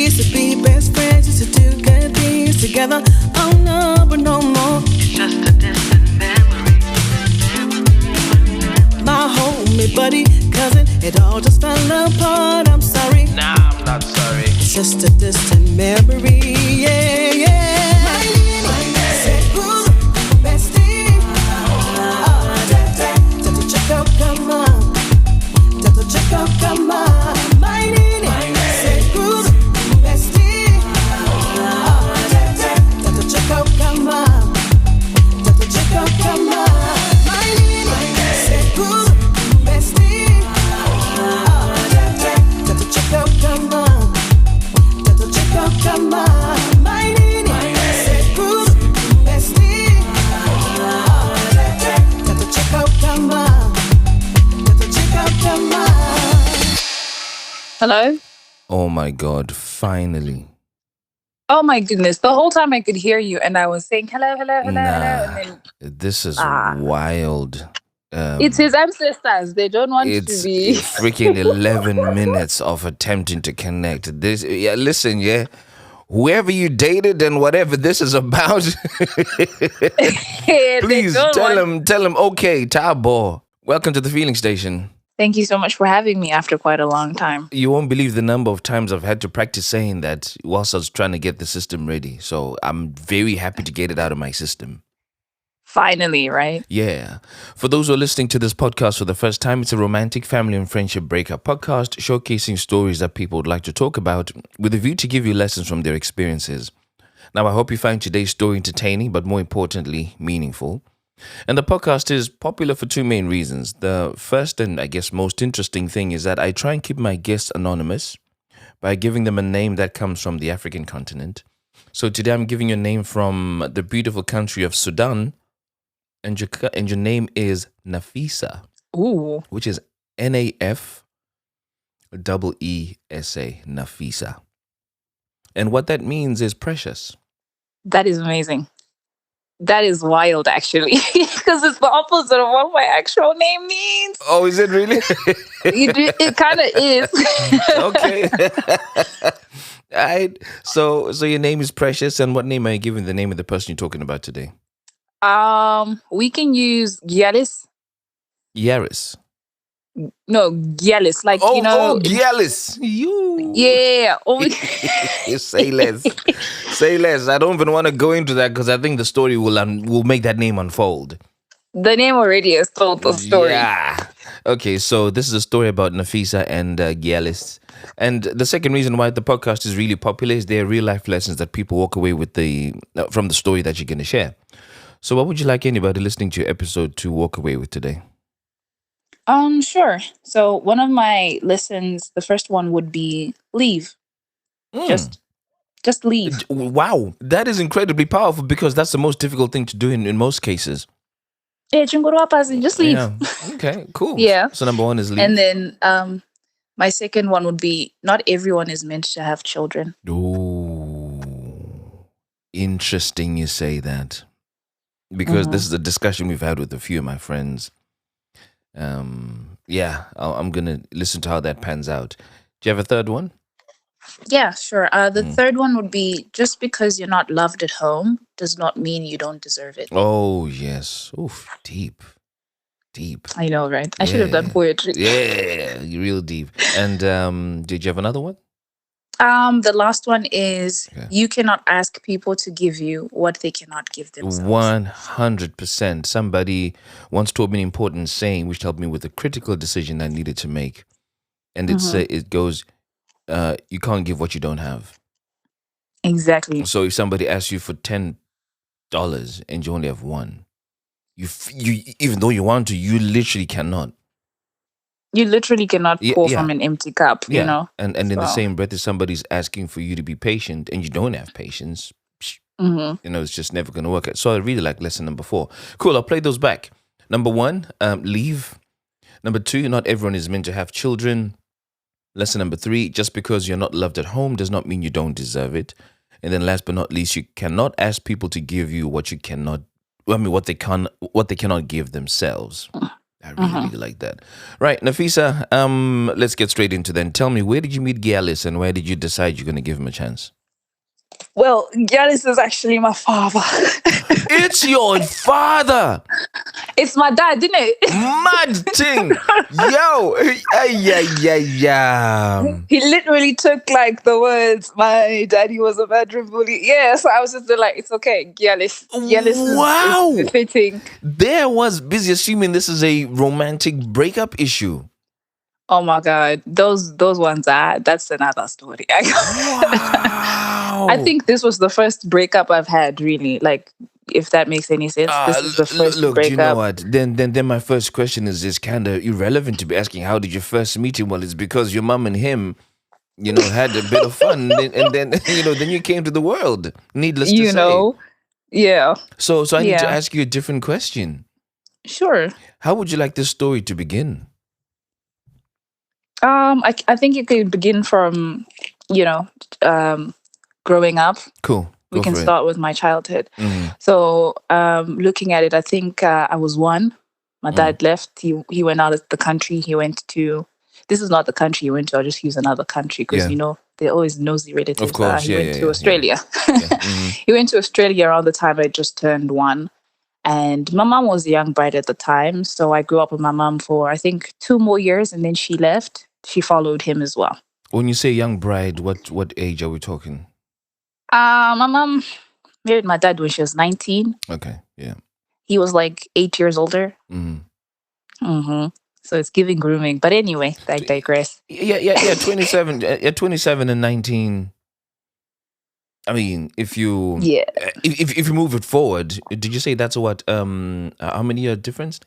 used to be best friends, used to do good things together. Oh no, but no more. It's just a distant memory. My homie, buddy, cousin, it all just fell apart. I'm sorry. Nah, I'm not sorry. It's just a distant memory. Yeah, yeah. Say, who's the bestie? Tato Chico, come on. Tato Chico, come on. My nini. Say, who's the bestie? Tato Chico, come on. Tato Chico, come on. My nini. Say, who's the bestie? Tato Chico, come on. Tato Chico, come on. My nini. Say, who's the bestie? Tato Chico, come on. Tato Chico, come on. Hello? Oh my God, finally. Oh my goodness. The whole time I could hear you and I was saying hello, hello, hello, hello. Nah, And then this is wild. it's his ancestors. They don't want to It's be. freaking 11 minutes of attempting to connect. This, yeah, listen, yeah. Whoever you dated and whatever this is about, please tell him, okay, Tabo, welcome to the Feeling Station. Thank you so much for having me after quite a long time. You won't believe the number of times I've had to practice saying that whilst I was trying to get the system ready. So I'm very happy to get it out of my system. Finally, right? Yeah. For those who are listening to this podcast for the first time, it's a romantic family and friendship breakup podcast showcasing stories that people would like to talk about with a view to give you lessons from their experiences. Now, I hope you find today's story entertaining, but more importantly, meaningful. And the podcast is popular for two main reasons. The first and I guess most interesting thing is that I try and keep my guests anonymous by giving them a name that comes from the African continent. So today I'm giving you a name from the beautiful country of Sudan, and your name is Nafisa. Ooh. Which is Nafeesa, Nafisa. And what that means is precious. That is amazing. That is wild, actually, because it's the opposite of what my actual name means. Oh, is it really? It kind of is. Okay. All right. So your name is Precious, and what name are you giving the name of the person you're talking about today? We can use Giggles. Yaris. No, Giggles, like Giggles. You. Yeah. Say less. Say less. I don't even want to go into that because I think the story will make that name unfold. The name already has told the story. Yeah. Okay, so this is a story about Nafisa and Giggles. And the second reason why the podcast is really popular is there are real life lessons that people walk away with from the story that you're going to share. So what would you like anybody listening to your episode to walk away with today? Sure. So one of my lessons, the first one would be leave. Just leave. Wow, that is incredibly powerful because that's the most difficult thing to do in most cases. Yeah, just leave. Yeah. Okay, cool. Yeah. So number one is leave. And then my second one would be not everyone is meant to have children. Ooh, interesting you say that. Because this is a discussion we've had with a few of my friends. Yeah, I'm going to listen to how that pans out. Do you have a third one? Yeah, sure. The third one would be just because you're not loved at home does not mean you don't deserve it. Oh, yes. Oof, deep. Deep. I know, right? I should have done poetry. Yeah, you're real deep. And did you have another one? The last one is you cannot ask people to give you what they cannot give themselves. 100%. Somebody once told me an important saying which helped me with a critical decision I needed to make. And it goes, you can't give what you don't have. Exactly. So if somebody asks you for $10 and you only have one, you even though you want to, you literally cannot. You literally cannot pour from an empty cup, you know? And in the same breath, if somebody's asking for you to be patient and you don't have patience, it's just never going to work. So I really like lesson number 4. Cool, I'll play those back. Number 1, leave. Number 2, not everyone is meant to have children. Lesson number 3, just because you're not loved at home does not mean you don't deserve it. And then last but not least, you cannot ask people to give you what they cannot give themselves. I really, Mhm. really like that. Right, Nafisa, let's get straight into then. Tell me, where did you meet Gialis and where did you decide you're going to give him a chance? Well, Giannis is actually my father. It's your father! It's my dad, isn't it? Mad thing! Yo! Yeah, yeah, yeah. He literally took like the words, my daddy was a bedroom bully. Yeah, so I was just like, it's okay. Giannis. Giannis is Wow! befitting. There was busy assuming this is a romantic breakup issue. Oh my god. Those ones are that's another story. I Wow! think this was the first breakup I've had, really. Like, if that makes any sense. This is the first Look, do you know breakup. what? Then my first question is kind of irrelevant to be asking. How did you first meet him? Well, it's because your mom and him, had a bit of fun, and then then you came to the world. Needless to You say. know. Yeah. So I need to Yeah. ask you a different question. Sure. How would you like this story to begin? I think you could begin from, you know, um, growing up. Cool. We Go can for it. start with my childhood. Mm-hmm. So, looking at it, I think I was one. My Mm. dad left. He went out of the country. He went to. This is not the country he went to. I'll just use another country because Yeah. they're always nosy Of relatives. course. He Yeah. went Yeah. to Yeah. Yeah. Australia. Yeah. Mm-hmm. He went to Australia around the time I just turned one. And my mom was a young bride at the time. So I grew up with my mom for, I think, 2 more years. And then she left. She followed him as well. When you say young bride, what age are we talking? My mom married my dad when she was 19. Okay. Yeah. He was like 8 years older. Mm-hmm. Hmm. So it's giving grooming. But anyway, I digress. Yeah. 27. 27 and 19. I mean, if you Yeah. if you move it forward, did you say that's what how many year difference?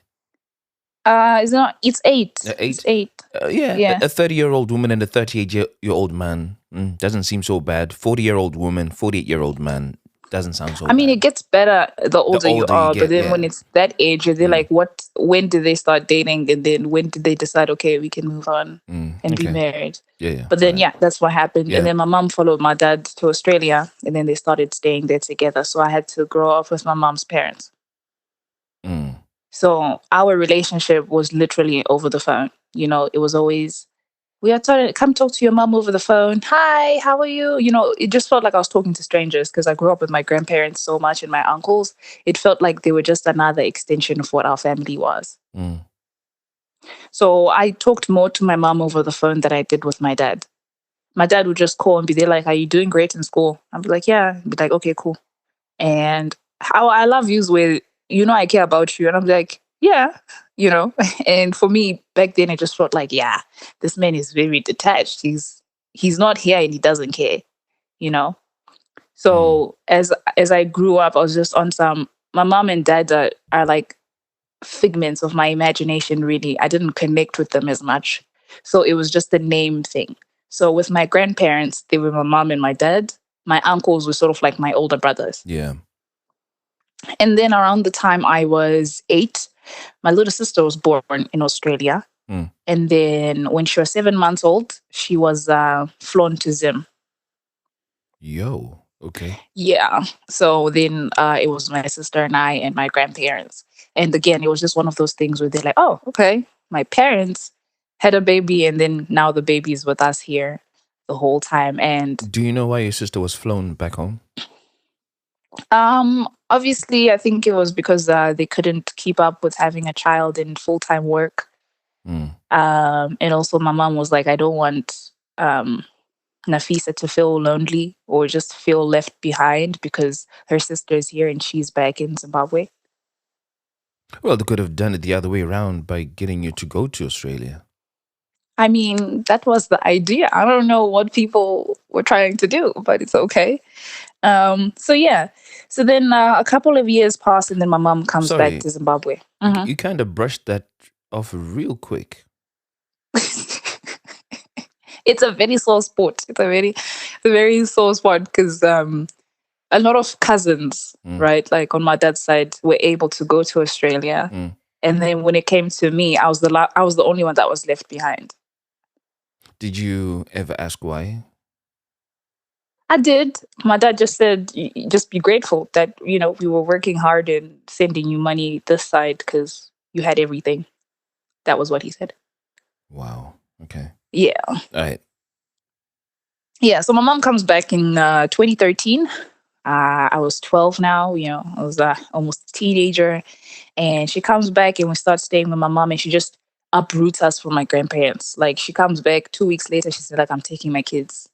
It's not, it's eight. It's Eight. eight. Yeah, Yeah. a 30-year-old woman and a 38-year-old man doesn't seem so bad. 40-year-old woman, 48-year-old man doesn't sound so I mean, it bad. gets better the The older you older you are, but get, then when yeah. it's that age, they're Mm, like, when did they start dating? And then when did they decide, okay, we can move on and be okay. married? Yeah. But All then, right. yeah, that's what happened. And Yeah. then my mom followed my dad to Australia and then they started staying there together. So I had to grow up with my mom's parents. Mm, So our relationship was literally over the phone. It was always, we are trying come talk to your mom over the phone. Hi, how are you? It just felt like I was talking to strangers because I grew up with my grandparents so much and my uncles. It felt like they were just another extension of what our family was. mm. So I talked more to my mom over the phone than I did with my dad. My dad would just call and be there like, "Are you doing great in school?" I'd be like, "Yeah." He'd be like, "Okay, cool." And how I love yous where, I care about you. And I'm like, yeah, you know. And for me, back then, it just felt like, yeah, this man is very detached. He's not here and he doesn't care, you know. Mm. So as I grew up, I was just on some. My mom and dad are like figments of my imagination. Really, I didn't connect with them as much, so it was just a name thing. So with my grandparents, they were my mom and my dad. My uncles were sort of like my older brothers. Yeah. And then around the time I was 8, my little sister was born in Australia. Mm. And then when she was 7 months old, she was flown to Zim. Yo. Okay. Yeah. So then it was my sister and I and my grandparents. And again, it was just one of those things where they're like, oh, okay, my parents had a baby and then now the baby is with us here the whole time. And Do you know why your sister was flown back home? obviously, I think it was because they couldn't keep up with having a child in full-time work. Mm. And also, my mom was like, I don't want Nafisa to feel lonely or just feel left behind because her sister's here and she's back in Zimbabwe. Well, they could have done it the other way around by getting you to go to Australia. I mean, that was the idea. I don't know what people were trying to do, but it's okay. So yeah. So then a couple of years pass and then my mom comes back Sorry, to Zimbabwe. you kind of brushed that off real quick. It's a very sore sport. It's a very sore sport because a lot of cousins, Mm. right, like on my dad's side, were able to go to Australia, Mm. and then when it came to me, I was the only one that was left behind. Did you ever ask why? I did. My dad just said, just be grateful that we were working hard and sending you money this side because you had everything. That was what he said. Wow. Okay. Yeah. All right. Yeah. So my mom comes back in 2013. I was 12 now, I was almost a teenager. And she comes back and we start staying with my mom and she just uproots us from my grandparents. Like she comes back 2 weeks later, she said, like, I'm taking my kids.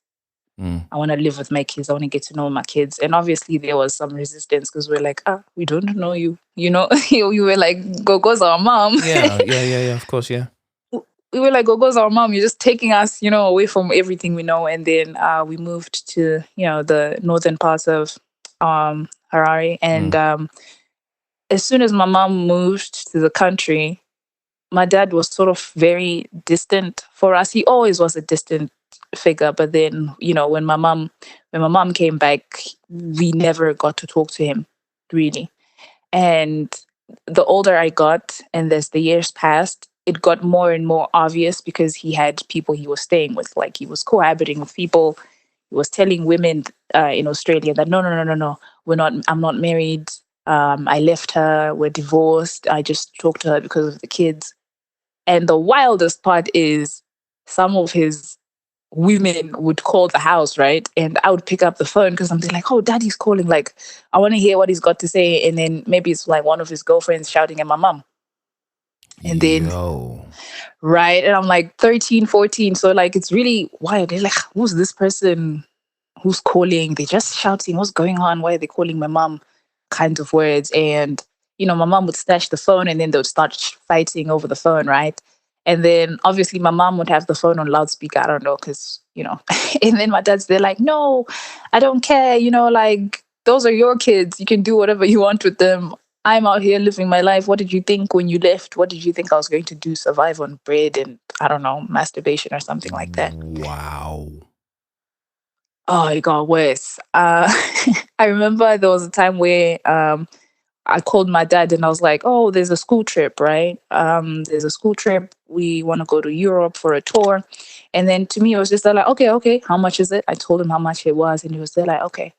Mm. I want to live with my kids. I want to get to know my kids. And obviously there was some resistance because we're like, we don't know you. We were like, Gogo's our mom. Yeah. Yeah. Yeah. Yeah. Of course. Yeah. We were like, Gogo's our mom. You're just taking us, away from everything we know. And then we moved to, the northern parts of Harare. And Mm. as soon as my mom moved to the country, my dad was sort of very distant for us. He always was a distant figure, but then when my mom came back, we never got to talk to him really. And the older I got, and as the years passed, it got more and more obvious because he had people he was staying with, like he was cohabiting with people. He was telling women in Australia that no, no, no, no, no, we're not. I'm not married. I left her. We're divorced. I just talked to her because of the kids. And the wildest part is some of his women would call the house, right? And I would pick up the phone because I'm like, oh, daddy's calling. Like, I want to hear what he's got to say. And then maybe it's like one of his girlfriends shouting at my mom. And then, Yo. right. And I'm like 13, 14. So, like, it's really wild. They're like, who's this person who's calling? They're just shouting, what's going on? Why are they calling my mom? Kinds of words. And, my mom would snatch the phone and then they would start fighting over the phone, right? And then obviously my mom would have the phone on loudspeaker. I don't know, because, and then my dad's they're like, no, I don't care. Like, those are your kids. You can do whatever you want with them. I'm out here living my life. What did you think when you left? What did you think I was going to do? Survive on bread and, I don't know, masturbation or something like that. Wow. Oh, it got worse. I remember there was a time where I called my dad and I was like, oh, there's a school trip, right? There's a school trip. We want to go to Europe for a tour. And then to me, it was just like, okay, how much is it? I told him how much it was. And he was there like, okay,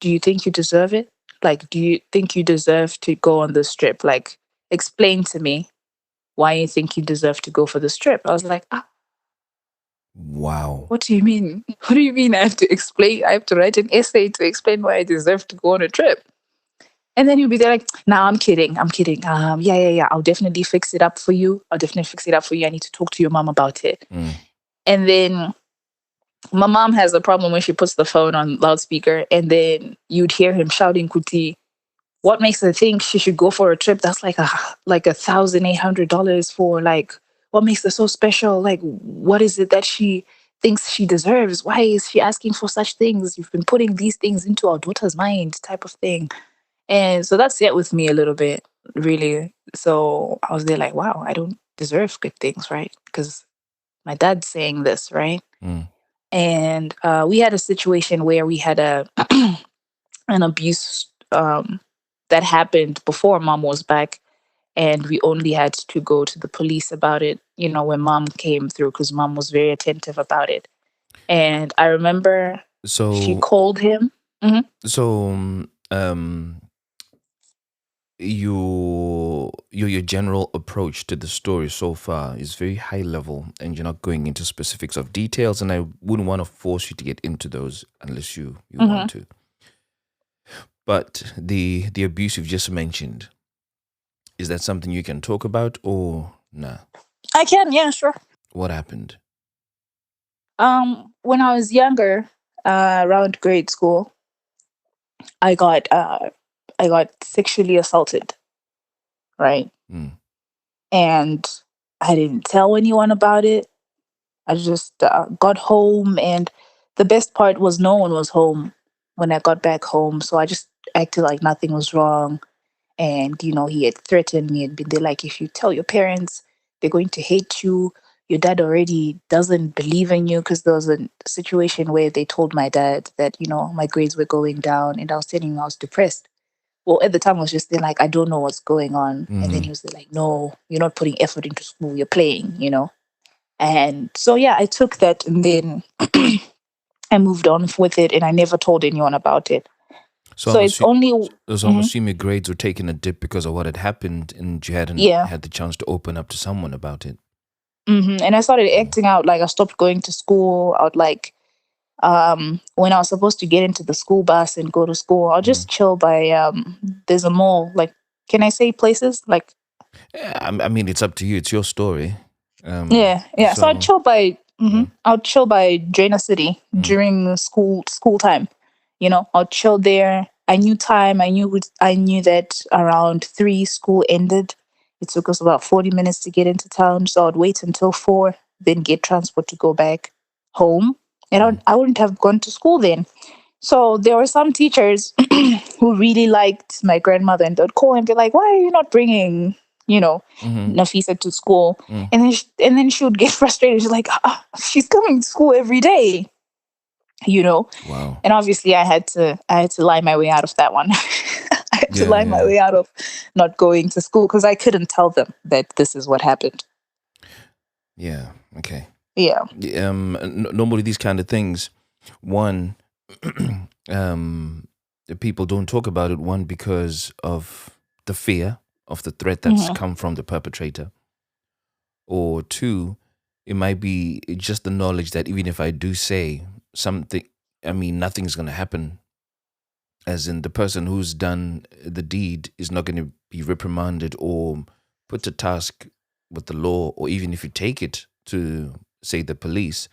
do you think you deserve it? Like, do you think you deserve to go on this trip? Like, explain to me why you think you deserve to go for this trip. I was like, Wow. what do you mean? What do you mean I have to explain? I have to write an essay to explain why I deserve to go on a trip. And then you'll be there like, nah, I'm kidding. I'm kidding. Yeah. I'll definitely fix it up for you. I'll definitely fix it up for you. I need to talk to your mom about it. Mm. And then my mom has a problem when she puts the phone on loudspeaker and then you'd hear him shouting, Kuti, what makes her think she should go for a trip that's like $1,800 for, like, what makes her so special? Like, what is it that she thinks she deserves? Why is she asking for such things? You've been putting these things into our daughter's mind, type of thing. And so that's it with me a little bit, really. So I was there like, wow, I don't deserve good things, right? Because my dad's saying this, right? Mm. And we had a situation where we had an abuse that happened before mom was back. And we only had to go to the police about it, when mom came through, because mom was very attentive about it. And I remember she So, called him. Mhm. so, your general approach to the story so far is very high level, and you're not going into specifics of details. And I wouldn't want to force you to get into those unless you want to. But the abuse you've just mentioned, is that something you can talk about or nah? I can, yeah, sure. What happened? When I was younger, around grade school, I got sexually assaulted, right? Mm. And I didn't tell anyone about it. I just got home, and the best part was no one was home when I got back home. So I just acted like nothing was wrong. And, he had threatened me and been there like, if you tell your parents, they're going to hate you. Your dad already doesn't believe in you, because there was a situation where they told my dad that, my grades were going down and I was telling him I was depressed. Well, at the time, I was just there like, I don't know what's going on. And then he was like, no, you're not putting effort into school. You're playing. And so, yeah, I took that and then I moved on with it and I never told anyone about it. So So it's only I'm mhm, assuming your grades were taking a dip because of what had happened, and you hadn't yeah. had the chance to open up to someone about it. And I started Mm. acting out like I stopped going to school. I would like when I was supposed to get into the school bus and go to school, I'll Mm. just chill by there's a mall. Like, can I say places? Like, Yeah, I mean, it's up to you. It's your story. Um, yeah, yeah. So so yeah. I'll chill by Drainer City Mm. during the school time. I'll chill there. I knew time. I knew that around 3 school ended. It took us about 40 minutes to get into town, so I'd wait until 4, then get transport to go back home. And Mm. I wouldn't have gone to school then. So there were some teachers who really liked my grandmother, and they'd call and be like, "Why are you not bringing, you know, Mm-hmm. Nafisa to school?" Mm. And then she would get frustrated. She's like, "She's coming to school every day, you know." Wow. And obviously, I had to lie my way out of that one. I had to Yeah, lie my yeah, way out of not going to school because I couldn't tell them that this is what happened. yeah. Okay. Yeah. Normally these kind of things, one, the people don't talk about it. One, because of the fear of the threat that's Hmm. come from the perpetrator, or two, it might be just the knowledge that even if I do say something, I mean, nothing's going to happen. As in, the person who's done the deed is not going to be reprimanded or put to task with the law, or even if you take it to, say, the police.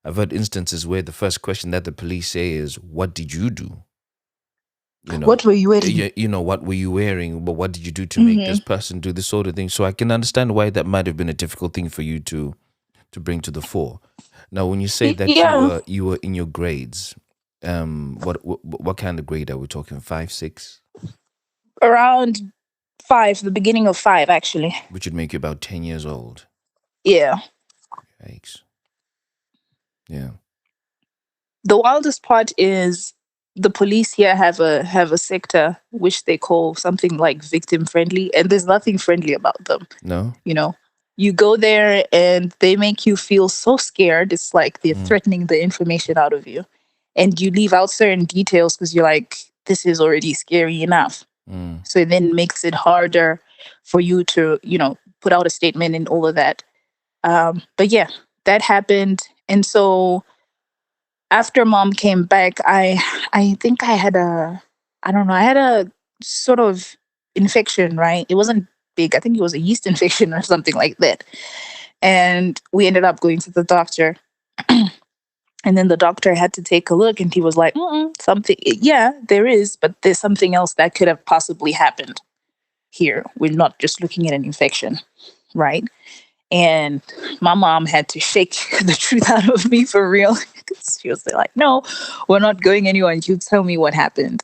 I've heard instances where the first question that the police say is, "What did you do?" You know, What were you wearing? what were you wearing? But what did you do to make this Hmm. person do this sort of thing? So I can understand why that might have been a difficult thing for you to bring to the fore. Now, when you say that Yeah. you were in your grades, what kind of grade are we talking? 5, 6, Around 5, the beginning of 5, actually. which would make you about 10 years old. Yeah. Yikes! Yeah. The wildest part is the police here have a sector which they call something like victim friendly, and there's nothing friendly about them. No. You know, you go there and they make you feel so scared. It's like they're Mm, threatening the information out of you, and you leave out certain details because you're like, this is already scary enough. mm, So it then makes it harder for you to put out a statement and all of that. But yeah, that happened, and so after mom came back, I think I don't know, I had a sort of infection, right? It wasn't big. I think it was a yeast infection or something like that. And we ended up going to the doctor. And then the doctor had to take a look and he was like, something, yeah, there is, but there's something else that could have possibly happened here. We're not just looking at an infection, right? And my mom had to shake the truth out of me for real. She was like, "No, we're not going anywhere. And you tell me what happened."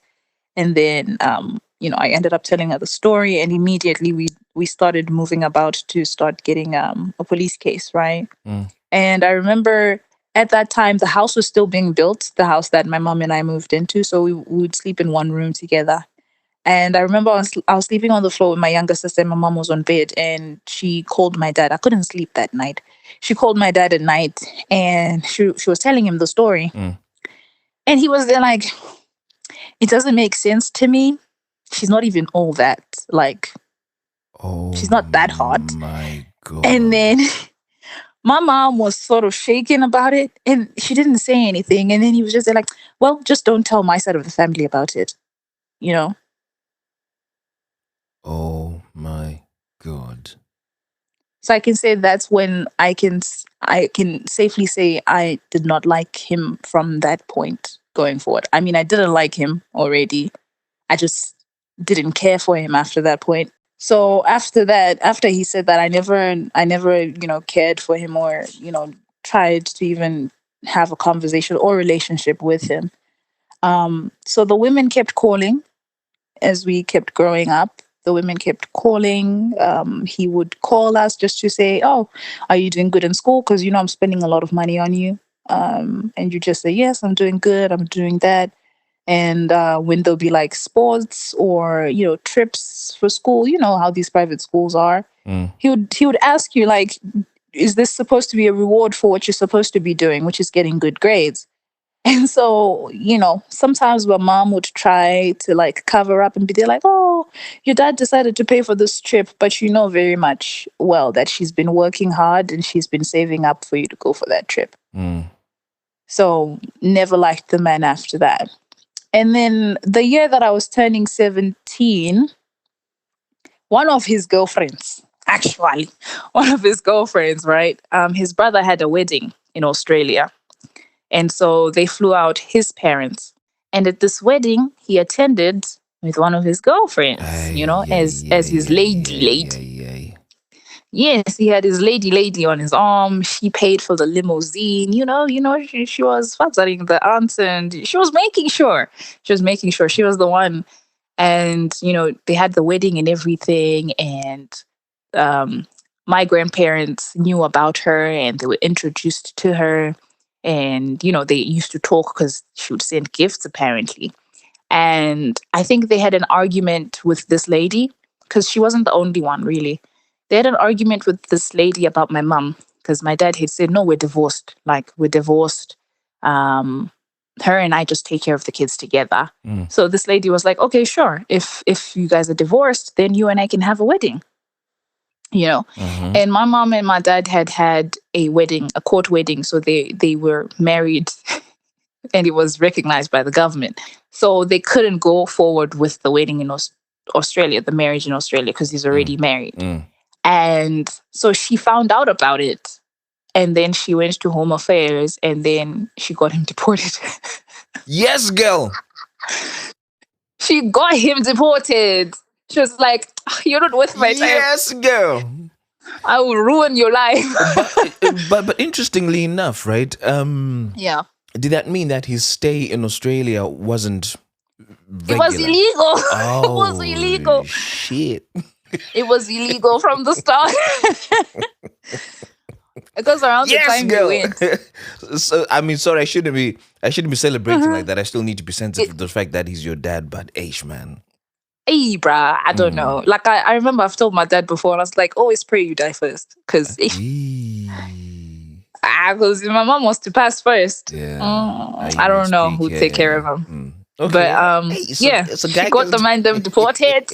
And then, I ended up telling her the story, and immediately we started moving about to start getting a police case, right? mm. And I remember at that time the house was still being built, the house that my mom and I moved into, so we would sleep in one room together. And I remember I was sleeping on the floor with my younger sister, and my mom was on bed, and she called my dad. I couldn't sleep that night. She called my dad at night, and she was telling him the story. Mm. And he was there like, it doesn't make sense to me. She's not even all that. Like, Oh she's not that hot. my And God. then my mom was sort of shaken about it, and she didn't say anything. And then he was just there like, well, just don't tell my side of the family about it, you know? Oh my God. So I can say that's when I can safely say I did not like him from that point going forward. I mean, I didn't like him already. I just didn't care for him after that point. So after that, after he said that, I never cared for him or tried to even have a conversation or relationship with him. So the women kept calling as we kept growing up. The women kept calling. He would call us just to say, "Oh, are you doing good in school? Because I'm spending a lot of money on you." And you just say, "Yes, I'm doing good. I'm doing that." And when there'll be like sports or trips for school, you know how these private schools are. Mm. He would ask you like, "Is this supposed to be a reward for what you're supposed to be doing, which is getting good grades?" And so, sometimes my mom would try to like cover up and be there like, oh, your dad decided to pay for this trip, but you know very much well that she's been working hard and she's been saving up for you to go for that trip. Mm. So never liked the man after that. And then the year that I was turning 17, one of his girlfriends, actually, one of his girlfriends, right? His brother had a wedding in Australia. And so they flew out his parents. And at this wedding, he attended with one of his girlfriends, Ay, as ay, his ay, lady ay, lady. ay, ay. Yes, he had his lady on his arm. She paid for the limousine. She was fathering the aunt, and she was making sure. She was the one. And they had the wedding and everything. And um, my grandparents knew about her, and they were introduced to her. And they used to talk because she would send gifts apparently. And I think they had an argument with this lady because she wasn't the only one, really. They had an argument with this lady about my mom because my dad had said, no, we're divorced. Like, we're divorced. Um, her and I just take care of the kids together. Mm. So this lady was like, okay, sure. If you guys are divorced, then you and I can have a wedding. Mhm. And my mom and my dad had a wedding, a court wedding. So they were married and it was recognized by the government. So they couldn't go forward with the wedding in Australia, the marriage in Australia, because he's already married. Mm. And so she found out about it. And then she went to Home Affairs and then she got him deported. Yes, girl. She got him deported. She was like, you're not worth my time. Yes, girl. I will ruin your life. But interestingly enough, right? Yeah. Did that mean that his stay in Australia wasn't regular? It was illegal. Oh, It was illegal. Shit. It was illegal from the start. Because around the time girl. we went. So I mean, sorry, I shouldn't be celebrating like that. I still need to be sensitive to the fact that he's your dad, but Aish, man. Hey, bruh, I don't know. Like, I remember I've told my dad before, and I was like, always pray you die first. Because my mom wants to pass first. Yeah. I don't know who take care of him. Okay. But, Hey, so she got the man them deported.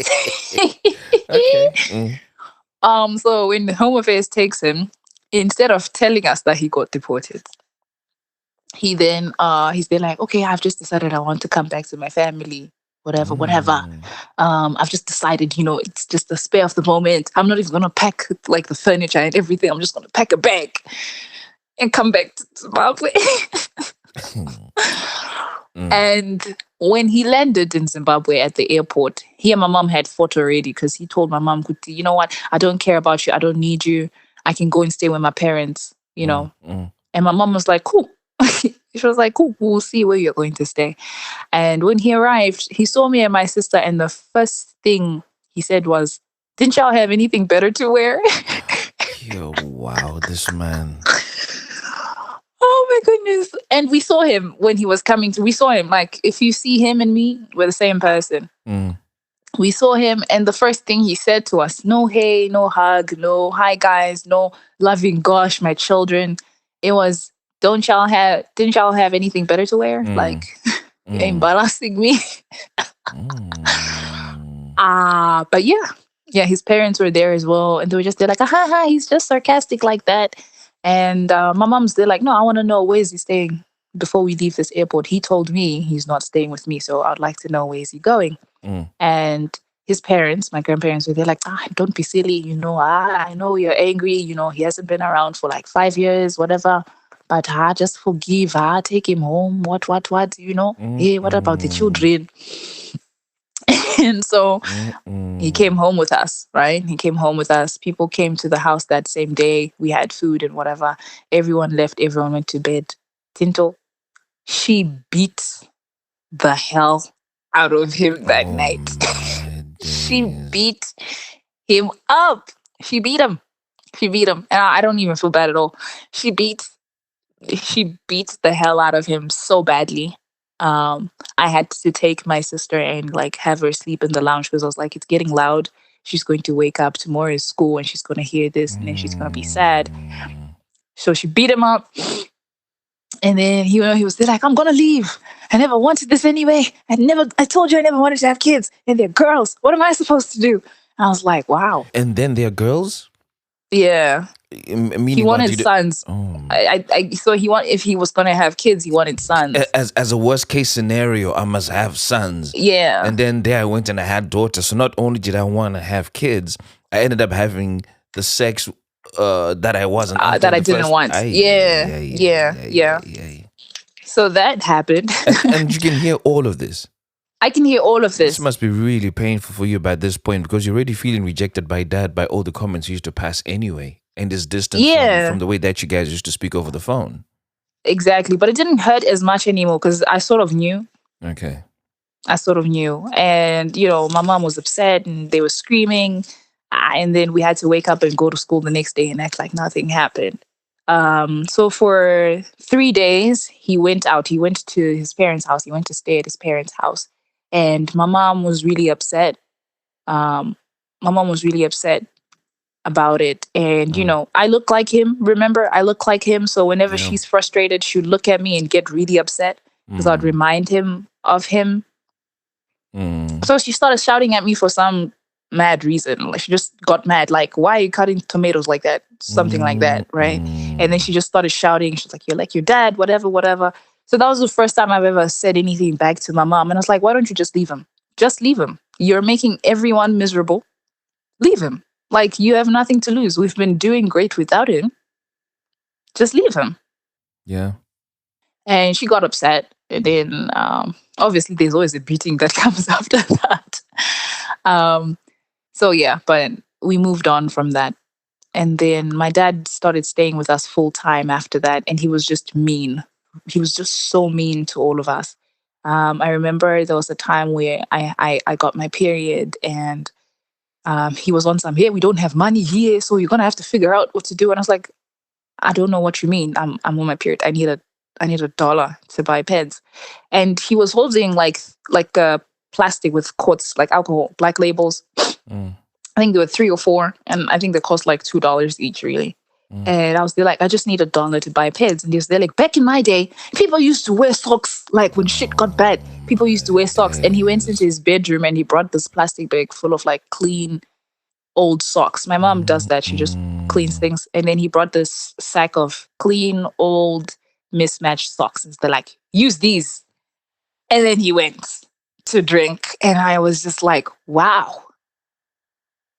Okay. So when the Home Affairs takes him, instead of telling us that he got deported, he's then like, okay, I've just decided I want to come back to my family. Whatever. I've just decided, it's just the spare of the moment. I'm not even gonna pack like the furniture and everything. I'm just gonna pack a bag and come back to Zimbabwe. And when he landed in Zimbabwe at the airport, he and my mom had fought already because he told my mom, you know what? I don't care about you. I don't need you. I can go and stay with my parents, And my mom was like, cool. She was like, cool, we'll see where you're going to stay. And when he arrived, he saw me and my sister, and the first thing he said was, didn't y'all have anything better to wear? Yo, wow, this man. Oh my goodness. And we saw him when he was coming we saw him. Like, if you see him and me, we're the same person. We saw him, and the first thing he said to us, no hey, no hug, no hi guys, no loving gosh, my children. It was, didn't y'all have anything better to wear? Like, you're embarrassing me. But yeah, his parents were there as well, and they're like, ha, he's just sarcastic like that. And my mom's there like, no, I want to know, where is he staying before we leave this airport? He told me he's not staying with me, so I'd like to know, where is he going? And his parents, my grandparents, were there like, don't be silly, I know you're angry, he hasn't been around for like 5 years, whatever, but just forgive, take him home, what, hey, what about the children? And so he came home with us, right? He came home with us. People came to the house that same day. We had food and whatever. Everyone left. Everyone went to bed. Tinto, she beat the hell out of him that night. She beat him up. She beat him. And I don't even feel bad at all. She beat the hell out of him so badly. I had to take my sister and like have her sleep in the lounge because I was like, it's getting loud. She's going to wake up. Tomorrow is school and she's going to hear this and then she's going to be sad. So she beat him up. And then he was like, I'm gonna leave. I never wanted this anyway. I told you I never wanted to have kids. And they're girls. What am I supposed to do? I was like, wow. And then there are girls? Yeah. He Meaning what? wanted sons. Oh. So if he was gonna have kids, he wanted sons. As a worst case scenario, I must have sons. Yeah. And then there I went and I had daughters. So not only did I want to have kids, I ended up having the sex that I wasn't that I didn't want. Yeah. So that happened. And you can hear all of this. I can hear all of This this. must be really painful for you by this point because you're already feeling rejected by dad by all the comments you used to pass anyway. And this distance from the way that you guys used to speak over the phone. Exactly. But it didn't hurt as much anymore because I sort of knew. Okay. I sort of knew. And, my mom was upset and they were screaming. And then we had to wake up and go to school the next day and act like nothing happened. So for 3 days, he went out. He went to his parents' house. He went to stay at his parents' house. And my mom was really upset. About it. And, I look like him. Remember, I look like him. So whenever she's frustrated, she'd look at me and get really upset because I'd remind him of him. So she started shouting at me for some mad reason. Like she just got mad. Like, why are you cutting tomatoes like that? Something like that, right? And then she just started shouting. She's like, you're like your dad, whatever, whatever. So that was the first time I've ever said anything back to my mom. And I was like, why don't you just leave him? Just leave him. You're making everyone miserable. Leave him. Like, you have nothing to lose. We've been doing great without him. Just leave him. Yeah. And she got upset. And then, obviously, there's always a beating that comes after that. So, yeah, but we moved on from that. And then my dad started staying with us full time after that. And he was just mean. He was just so mean to all of us. I remember there was a time where I got my period and he was on some, hey, we don't have money here, so you're gonna have to figure out what to do. And I was like, I don't know what you mean. I'm on my period. I need $1 to buy pens. And he was holding like a plastic with quotes, like alcohol, black labels. I think there were 3 or 4, and I think they cost like $2 each, really. And I was there like, I just need $1 to buy pens. And he was there like, back in my day, people used to wear socks. Like when shit got bad, people used to wear socks. And he went into his bedroom and he brought this plastic bag full of like clean old socks. My mom does that. She just cleans things. And then he brought this sack of clean old mismatched socks. And they're like, use these. And then he went to drink. And I was just like, wow.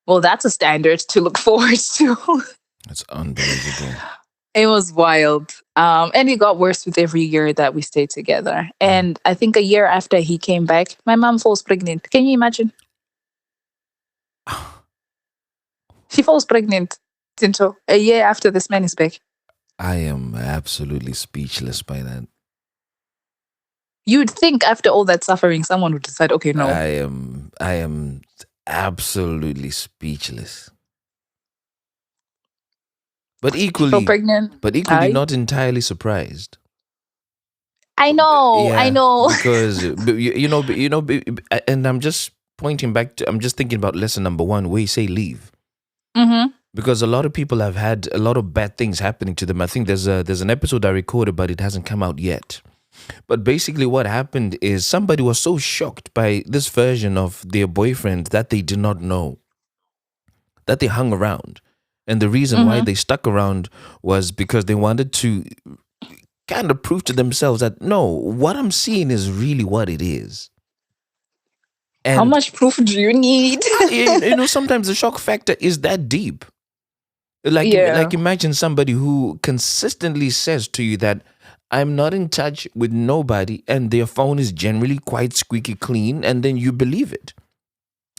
Well, that's a standard to look forward to. That's unbelievable. It was wild. And it got worse with every year that we stayed together. And I think a year after he came back, my mom falls pregnant. Can you imagine? She falls pregnant, Tinto, a year after this man is back. I am absolutely speechless by that. You'd think after all that suffering, someone would decide, okay, no. I am absolutely speechless. But equally, So pregnant. not entirely surprised. I know. Because and I'm just pointing back to. I'm just thinking about lesson number 1, where you say leave. Mm-hmm. Because a lot of people have had a lot of bad things happening to them. I think there's an episode I recorded, but it hasn't come out yet. But basically, what happened is somebody was so shocked by this version of their boyfriend that they did not know, that they hung around. And the reason why they stuck around was because they wanted to kind of prove to themselves that, no, what I'm seeing is really what it is. And how much proof do you need? Sometimes the shock factor is that deep. Like imagine somebody who consistently says to you that I'm not in touch with nobody and their phone is generally quite squeaky clean, and then you believe it.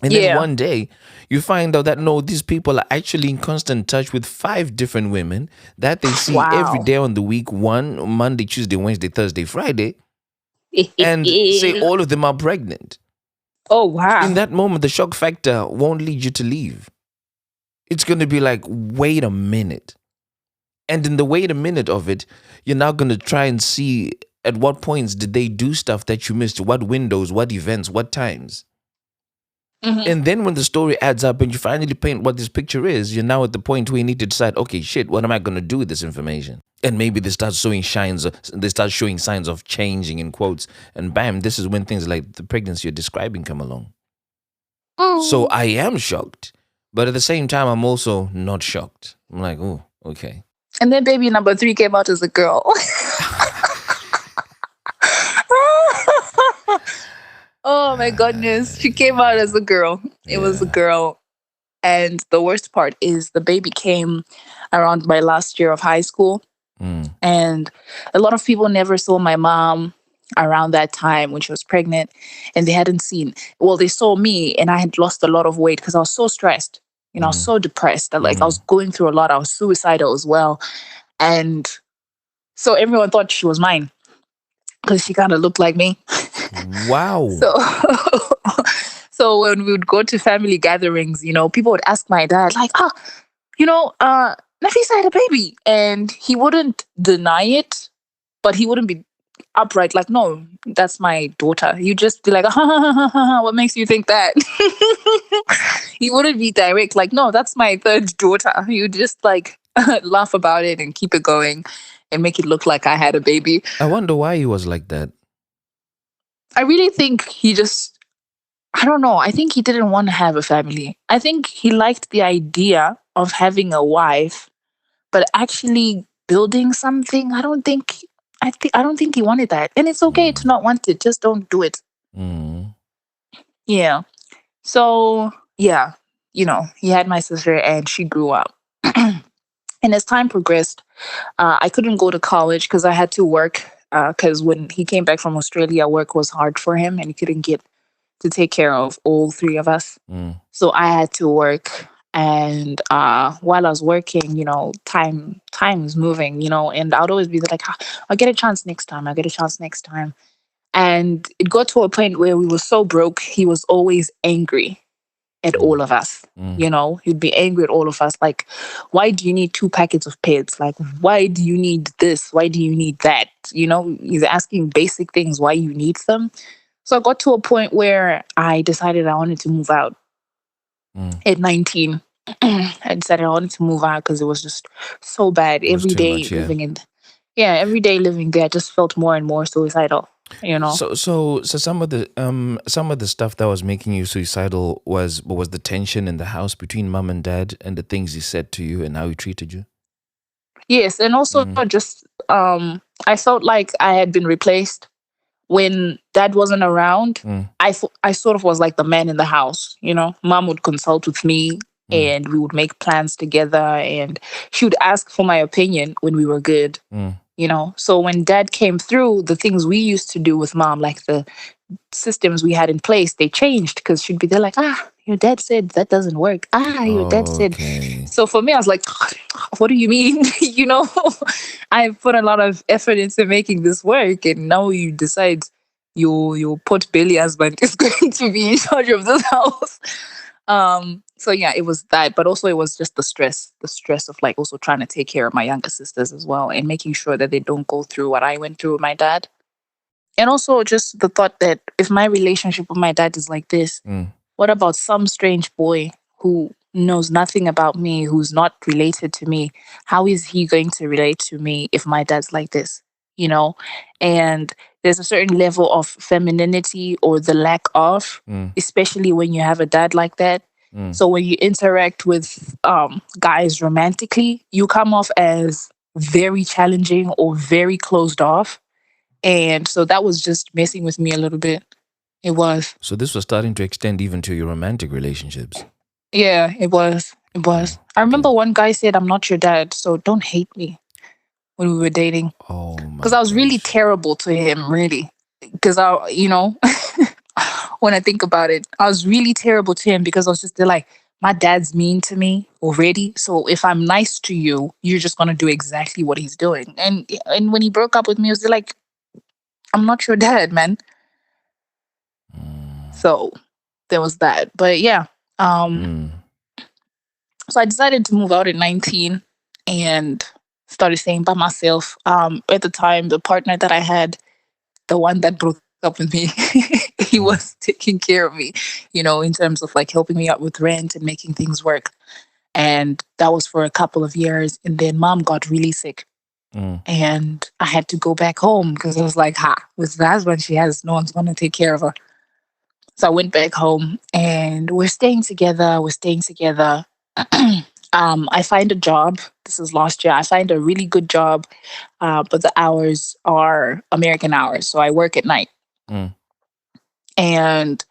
And then one day you find out that no, these people are actually in constant touch with 5 different women that they see every day on the week, one Monday, Tuesday, Wednesday, Thursday, Friday, and say all of them are pregnant. Oh, wow. In that moment, the shock factor won't lead you to leave. It's going to be like, wait a minute. And in the wait a minute of it, you're now going to try and see at what points did they do stuff that you missed, what windows, what events, what times. And then when the story adds up and you finally paint what this picture is, you're now at the point where you need to decide, okay, shit, what am I going to do with this information? And maybe they start showing signs of changing in quotes. And bam, this is when things like the pregnancy you're describing come along. So I am shocked. But at the same time, I'm also not shocked. I'm like, oh, okay. And then baby number 3 came out as a girl. Oh my goodness. She came out as a girl. It was a girl. And the worst part is the baby came around my last year of high school. And a lot of people never saw my mom around that time when she was pregnant, and they hadn't seen, well, they saw me and I had lost a lot of weight because I was so stressed. I was so depressed. I was going through a lot. I was suicidal as well. And so everyone thought she was mine because she kind of looked like me. Wow. So when we would go to family gatherings, people would ask my dad, like, Nafisa had a baby. And he wouldn't deny it, but he wouldn't be upright, like, no, that's my daughter. You just be like, what makes you think that? He wouldn't be direct, like, no, that's my third daughter. You just like laugh about it and keep it going and make it look like I had a baby. I wonder why he was like that. I really think I don't know. I think he didn't want to have a family. I think he liked the idea of having a wife, but actually building something, I don't think he wanted that. And it's okay to not want it. Just don't do it. Yeah. So, yeah, he had my sister and she grew up. And as time progressed, I couldn't go to college because I had to work. Because when he came back from Australia, work was hard for him and he couldn't get to take care of all 3 of us. So I had to work. And while I was working, time is moving, and I'd always be like, I'll get a chance next time. I'll get a chance next time. And it got to a point where we were so broke, he was always angry at all of us. He'd be angry at all of us. Like, why do you need 2 packets of pads? Like, why do you need this? Why do you need that? He's asking basic things, why you need them. So I got to a point where I decided I wanted to move out. At 19, I decided I wanted to move out because it was just so bad. Every day living there, I just felt more and more suicidal. So some of the stuff that was making you suicidal was the tension in the house between mom and dad and the things he said to you and how he treated you. Yes, and also just I felt like I had been replaced. When dad wasn't around, I sort of was like the man in the house. Mom would consult with me and we would make plans together, and she would ask for my opinion when we were good. So when dad came through, the things we used to do with mom, like the systems we had in place, they changed because she'd be there like, your dad said that doesn't work. Your dad said. So for me, I was like, what do you mean? I put a lot of effort into making this work, and now you decide your pot belly husband is going to be in charge of this house. So yeah, it was that, but also it was just the stress of like also trying to take care of my younger sisters as well and making sure that they don't go through what I went through with my dad. And also just the thought that if my relationship with my dad is like this, what about some strange boy who knows nothing about me, who's not related to me? How is he going to relate to me if my dad's like this? And there's a certain level of femininity or the lack of, especially when you have a dad like that. So when you interact with guys romantically, you come off as very challenging or very closed off. And so that was just messing with me a little bit. It was. So this was starting to extend even to your romantic relationships. Yeah, it was. It was. I remember one guy said, "I'm not your dad, so don't hate me," when we were dating. Oh my. Because I was really terrible to him, really. Because when I think about it, I was really terrible to him because I was just like, my dad's mean to me already. So if I'm nice to you, you're just gonna do exactly what he's doing. And when he broke up with me, I was like, I'm not your dad, man. So there was that. But yeah. So I decided to move out at 19 and started staying by myself. At the time, the partner that I had, the one that broke up with me. He was taking care of me, in terms of like helping me out with rent and making things work. And that was for a couple of years. And then mom got really sick. Mm. And I had to go back home because I was like, with the husband she has, no one's going to take care of her. So I went back home and we're staying together. We're staying together. I find a job. This is last year. I find a really good job, but the hours are American hours. So I work at night. Mm. And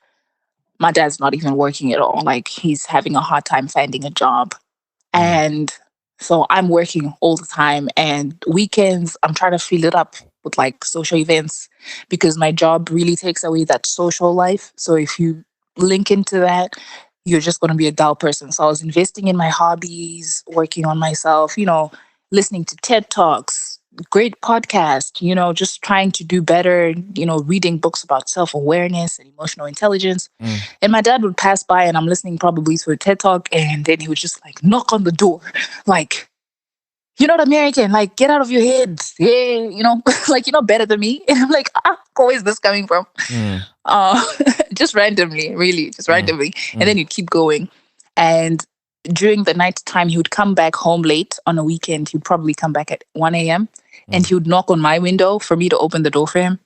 my dad's not even working at all. Like he's having a hard time finding a job. And so I'm working all the time. And weekends, I'm trying to fill it up with like social events because my job really takes away that social life. So if you link into that, you're just going to be a dull person. So I was investing in my hobbies, working on myself, listening to TED Talks, great podcast, just trying to do better, reading books about self awareness and emotional intelligence. Mm. And my dad would pass by and I'm listening probably to a TED Talk. And then he would just like knock on the door, like, you're not American, like, get out of your head. Hey, like, you're not better than me. And I'm like, where is this coming from? Mm. Just randomly, really, just randomly. Mm. And then he'd keep going. And during the night time, he would come back home late on a weekend. He'd probably come back at 1 a.m. And he would knock on my window for me to open the door for him.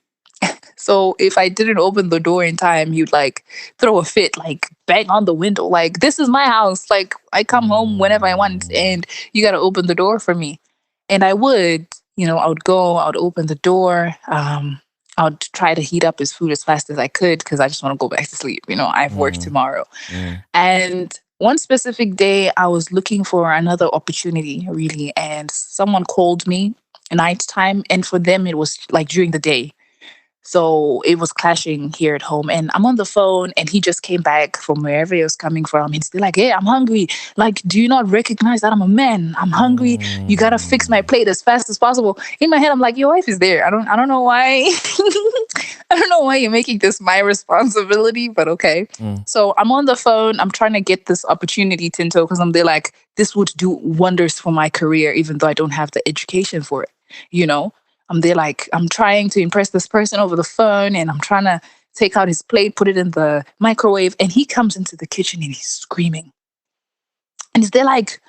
So if I didn't open the door in time, he'd like throw a fit, like bang on the window, like, this is my house. Like, I come home whenever I want and you got to open the door for me. And I would, I would go, I would open the door. I would try to heat up his food as fast as I could because I just want to go back to sleep. I have work tomorrow. And one specific day, I was looking for another opportunity, really. And someone called me nighttime. And for them, it was like during the day. So it was clashing here at home. And I'm on the phone and he just came back from wherever he was coming from. He's still like, hey, I'm hungry. Like, do you not recognize that I'm a man? I'm hungry. You gotta fix my plate as fast as possible. In my head, I'm like, your wife is there. I don't know why. I don't know why you're making this my responsibility, but okay. So I'm on the phone. I'm trying to get this opportunity, Tinto, because I'm there like, this would do wonders for my career, even though I don't have the education for it, I'm there like, I'm trying to impress this person over the phone and I'm trying to take out his plate, put it in the microwave. And he comes into the kitchen and he's screaming. And he's there like,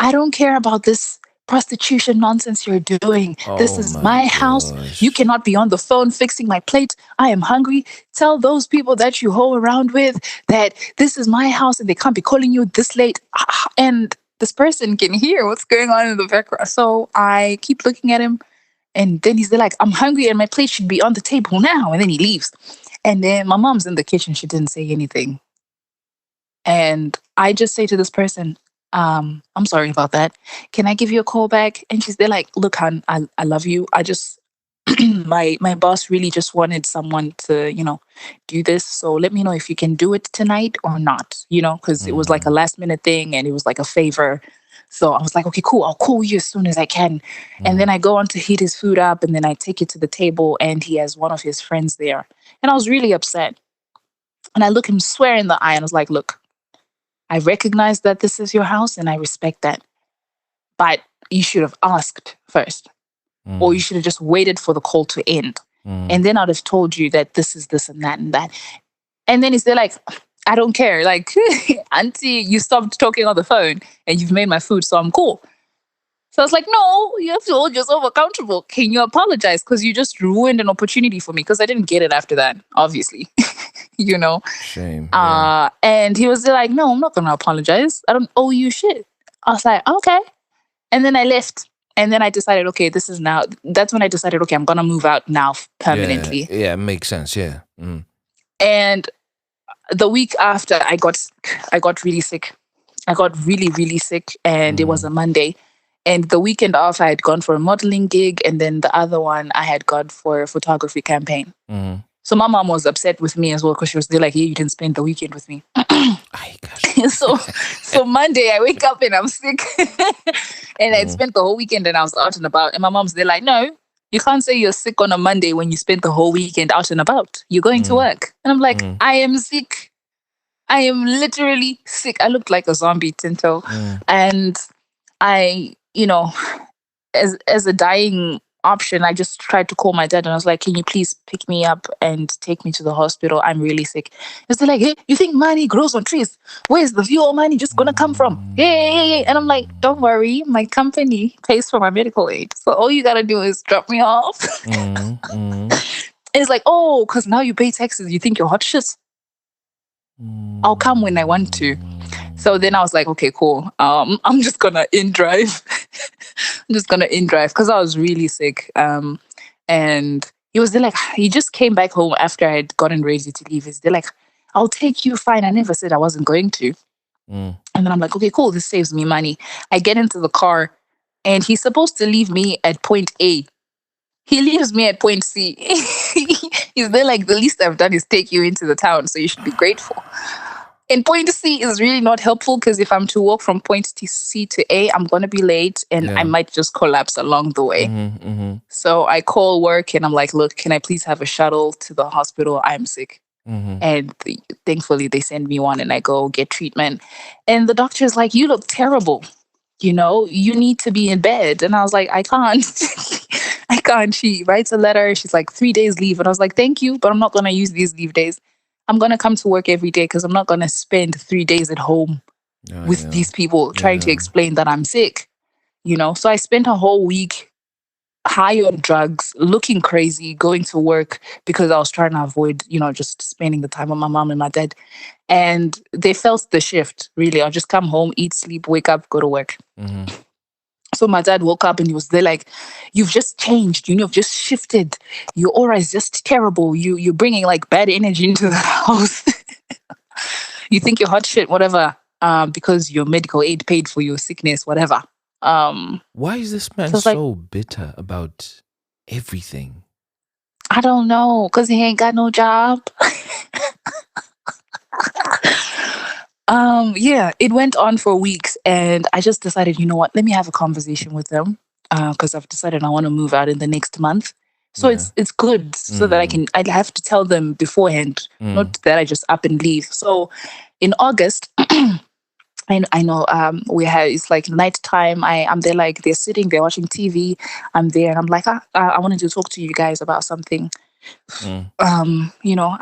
I don't care about this prostitution nonsense you're doing. This is my house. You cannot be on the phone fixing my plate. I am hungry. Tell those people that you hoe around with that this is my house and they can't be calling you this late. And this person can hear what's going on in the background. So I keep looking at him. And then he's like, I'm hungry and my plate should be on the table now. And then he leaves. And then my mom's in the kitchen. She didn't say anything. And I just say to this person, I'm sorry about that. Can I give you a call back? And she's there like, look, hon, I love you. I just, my boss really just wanted someone to, do this. So let me know if you can do it tonight or not, because it was like a last minute thing and it was like a favor. So I was like, okay, cool. I'll call you as soon as I can. And then I go on to heat his food up and then I take it to the table and he has one of his friends there. And I was really upset. And I look him square in the eye and I was like, look, I recognize that this is your house and I respect that. But you should have asked first. Or you should have just waited for the call to end. And then I'd have told you that this is this and that and that. And then he's there like, I don't care. Like, auntie, you stopped talking on the phone and you've made my food, so I'm cool. So I was like, no, you have to hold yourself accountable. Can you apologize? Because you just ruined an opportunity for me. Because I didn't get it after that, obviously. Shame. And he was like, no, I'm not going to apologize. I don't owe you shit. I was like, okay. And then I left. And then I decided, okay, that's when I decided, okay, I'm going to move out now permanently. Yeah, it makes sense. Yeah. And the week after, I got really sick. I got really, really sick. And it was a Monday. And the weekend off, I had gone for a modeling gig. And then the other one, I had gone for a photography campaign. So my mom was upset with me as well because she was there like, hey, you didn't spend the weekend with me. So Monday, I wake up and I'm sick. And I'd spent the whole weekend and I was out and about. And my mom's there like, no, you can't say you're sick on a Monday when you spent the whole weekend out and about. You're going to work. And I'm like, I am sick. I am literally sick. I looked like a zombie, Tinto. And I, as a dying option, I just tried to call my dad and I was like, can you please pick me up and take me to the hospital? I'm really sick. It's like, hey, you think money grows on trees? Where's the fuel money just gonna come from? Hey. And I'm like, don't worry, my company pays for my medical aid. So all you gotta do is drop me off. And it's like, oh, because now you pay taxes, you think you're hot shit? I'll come when I want to. So then I was like, okay, cool. I'm just gonna in drive. I'm just gonna in drive because I was really sick. And he was there like, he just came back home after I had gotten ready to leave. He's there like, I'll take you, fine. I never said I wasn't going to. And then I'm like, okay, cool. This saves me money. I get into the car, and he's supposed to leave me at point A. He leaves me at point C. He's there like, the least I've done is take you into the town, so you should be grateful. And point C is really not helpful because if I'm to walk from point C to A, I'm going to be late and I might just collapse along the way. So I call work and I'm like, look, can I please have a shuttle to the hospital? I'm sick. And thankfully they send me one and I go get treatment. And the doctor's like, you look terrible. You know, you need to be in bed. And I was like, I can't. I can't. She writes a letter. She's like, 3 days leave. And I was like, thank you, but I'm not going to use these leave days. I'm going to come to work every day because I'm not going to spend 3 days at home with these people trying to explain that I'm sick, you know? So I spent a whole week high on drugs, looking crazy, going to work because I was trying to avoid, you know, just spending the time with my mom and my dad. And they felt the shift, really. I'll just come home, eat, sleep, wake up, go to work. So my dad woke up and he was there like, you've just changed, you know, you've just shifted. Your aura is just terrible. You're bringing like bad energy into the house. You think you're hot shit, whatever, because your medical aid paid for your sickness, whatever. Why is this man so bitter about everything? I don't know, because he ain't got no job. Yeah, it went on for weeks and I just decided, you know what, let me have a conversation with them because I've decided I want to move out in the next month. So it's good so that I have to tell them beforehand, not that I just up and leave. So in August, I know it's like nighttime. I'm there like they're sitting, they're watching TV. I'm there and I'm like, I wanted to talk to you guys about something. You know,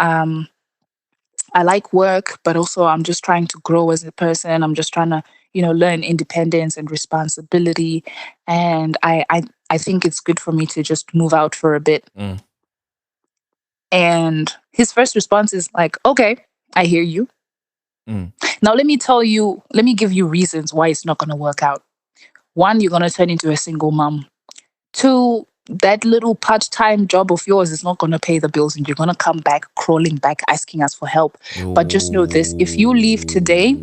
I like work, but also I'm just trying to grow as a person. I'm just trying to, you know, learn independence and responsibility. And I think it's good for me to just move out for a bit. And his first response is like, okay, I hear you. Now, let me give you reasons why it's not going to work out. One, you're going to turn into a single mom. Two, that little part-time job of yours is not going to pay the bills and you're going to come back crawling back asking us for help. But just know this, if you leave today,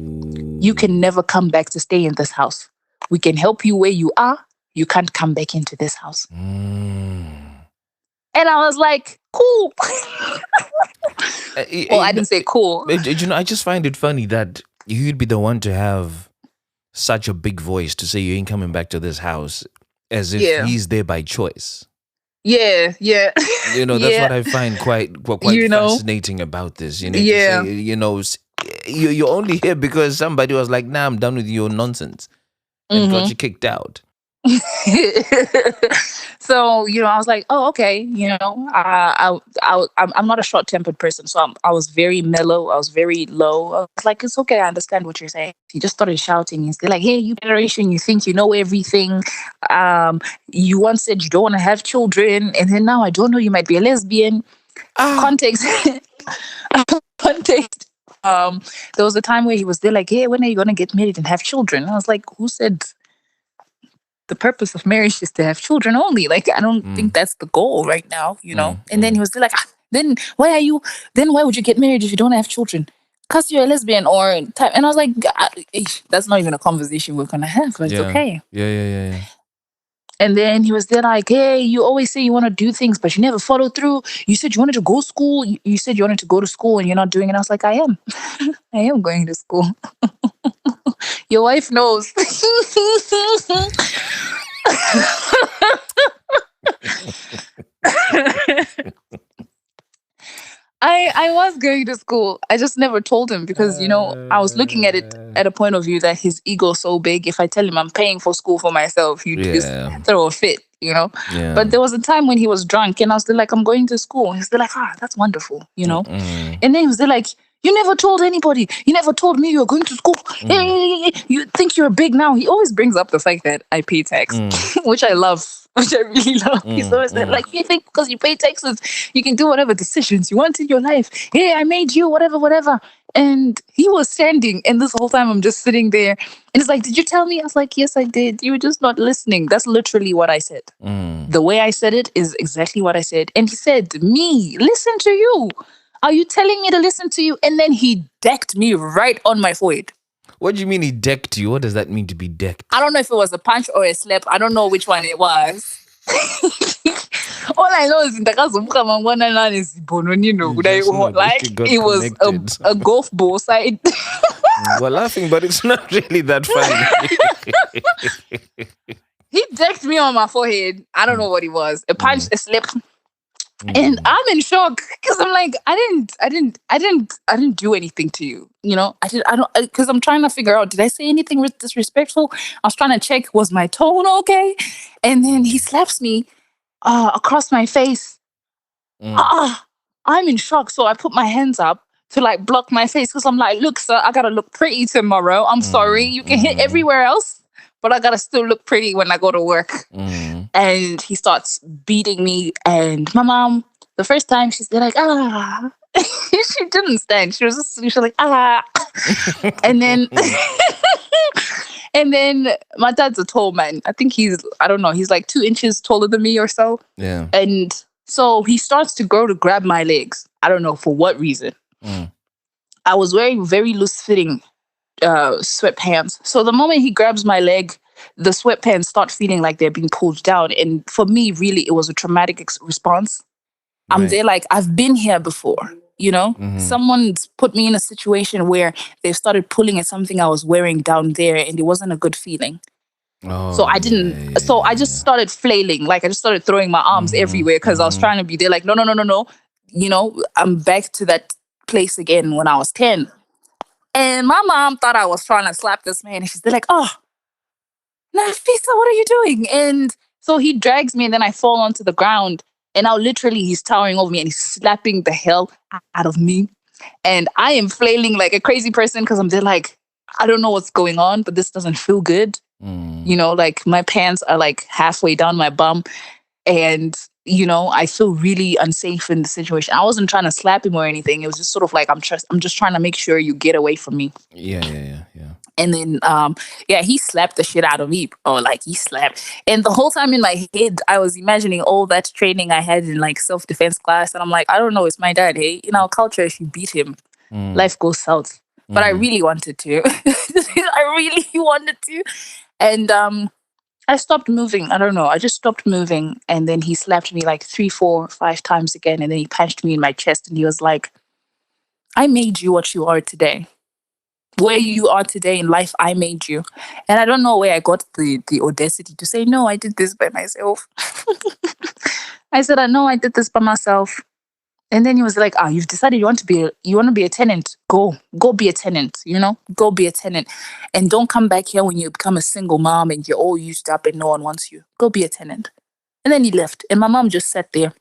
you can never come back to stay in this house. We can help you where you are. You can't come back into this house. And I was like, cool. Well, I didn't say cool. You know, I just find it funny that you'd be the one to have such a big voice to say you ain't coming back to this house as if he's there by choice. Yeah. You know, that's what I find quite fascinating about this. You know, say, you know, you're only here because somebody was like, nah, I'm done with your nonsense and got you kicked out. So, you know, I was like, oh, okay, you know, I'm not a short-tempered person, so I was very mellow. I was very low. I was like, it's okay, I understand what you're saying. He just started shouting. He's like, hey, you generation, you think you know everything. You once said you don't want to have children, and then now I don't know, you might be a lesbian. Context. Context. There was a time where he was there like, hey, when are you gonna get married and have children? And I was like, who said the purpose of marriage is to have children only? Like, I don't think that's the goal right now, you know? And then he was like, then why would you get married if you don't have children? Because you're a lesbian or type. And I was like, that's not even a conversation we're going to have, but it's okay. Yeah. And then he was there like, hey, you always say you want to do things, but you never follow through. You said you wanted to go to school. You said you wanted to go to school and you're not doing it. And I was like, I am. I am going to school. Your wife knows. I was going to school. I just never told him because, I was looking at it at a point of view that his ego's so big. If I tell him I'm paying for school for myself, he'd just Yeah. throw a fit. Yeah. But there was a time when he was drunk and I was still like, I'm going to school. And he's still like, that's wonderful. Mm. And then he was still like, you never told anybody. You never told me you were going to school. You think you're big now. He always brings up the fact that I pay tax, which I love, which I really love. He's always like, you think because you pay taxes, you can do whatever decisions you want in your life. Hey, I made you, whatever, whatever. And he was standing, and this whole time I'm just sitting there. And he's like, did you tell me? I was like, yes, I did. You were just not listening. That's literally what I said. The way I said it is exactly what I said. And he said, me, listen to you. Are you telling me to listen to you? And then he decked me right on my forehead. What do you mean he decked you? What does that mean to be decked? I don't know if it was a punch or a slap. I don't know which one it was. All I know is like got it was connected. a golf ball side. We're laughing, but it's not really that funny. He decked me on my forehead. I don't know what it was. A punch, a slap. And I'm in shock because I'm like, I didn't do anything to you. Because I'm trying to figure out, did I say anything disrespectful? I was trying to check, was my tone okay? And then he slaps me across my face. I'm in shock. So I put my hands up to like block my face because I'm like, look, sir, I gotta look pretty tomorrow. I'm sorry. You can hit everywhere else, but I gotta still look pretty when I go to work. And he starts beating me. And my mom, the first time, she's like, she didn't stand. She was like, and then and then my dad's a tall man. I think I don't know, he's like 2 inches taller than me or so. Yeah. And so he starts to go to grab my legs. I don't know for what reason. I was wearing very loose fitting sweatpants. So the moment he grabs my leg, the sweatpants start feeling like they're being pulled down. And for me, really, it was a traumatic response. I'm there like, I've been here before, Someone's put me in a situation where they've started pulling at something I was wearing down there and it wasn't a good feeling. So I didn't, I just started flailing. Like I just started throwing my arms everywhere because I was trying to be there like, no. I'm back to that place again when I was 10. And my mom thought I was trying to slap this man. And she's like, oh, Nafisa, what are you doing? And so he drags me and then I fall onto the ground. And now literally he's towering over me and he's slapping the hell out of me. And I am flailing like a crazy person because I'm there like, I don't know what's going on, but this doesn't feel good. Like my pants are like halfway down my bum. And, I feel really unsafe in the situation. I wasn't trying to slap him or anything. It was just sort of like, I'm just trying to make sure you get away from me. Yeah. And then, he slapped the shit out of me. Or like he slapped. And the whole time in my head, I was imagining all that training I had in like self-defense class. And I'm like, I don't know, it's my dad. Hey, in our culture, if you beat him, life goes south. But I really wanted to. I really wanted to. And I stopped moving. I don't know. I just stopped moving. And then he slapped me like 3, 4, 5 times again. And then he punched me in my chest. And he was like, I made you what you are today. Where you are today in life, I made you. And I don't know where I got the audacity to say, no, I did this by myself. I said, I know I did this by myself. And then he was like, you've decided you want to be a tenant. Go be a tenant, go be a tenant. And don't come back here when you become a single mom and you're all used up and no one wants you. Go be a tenant. And then he left. And my mom just sat there.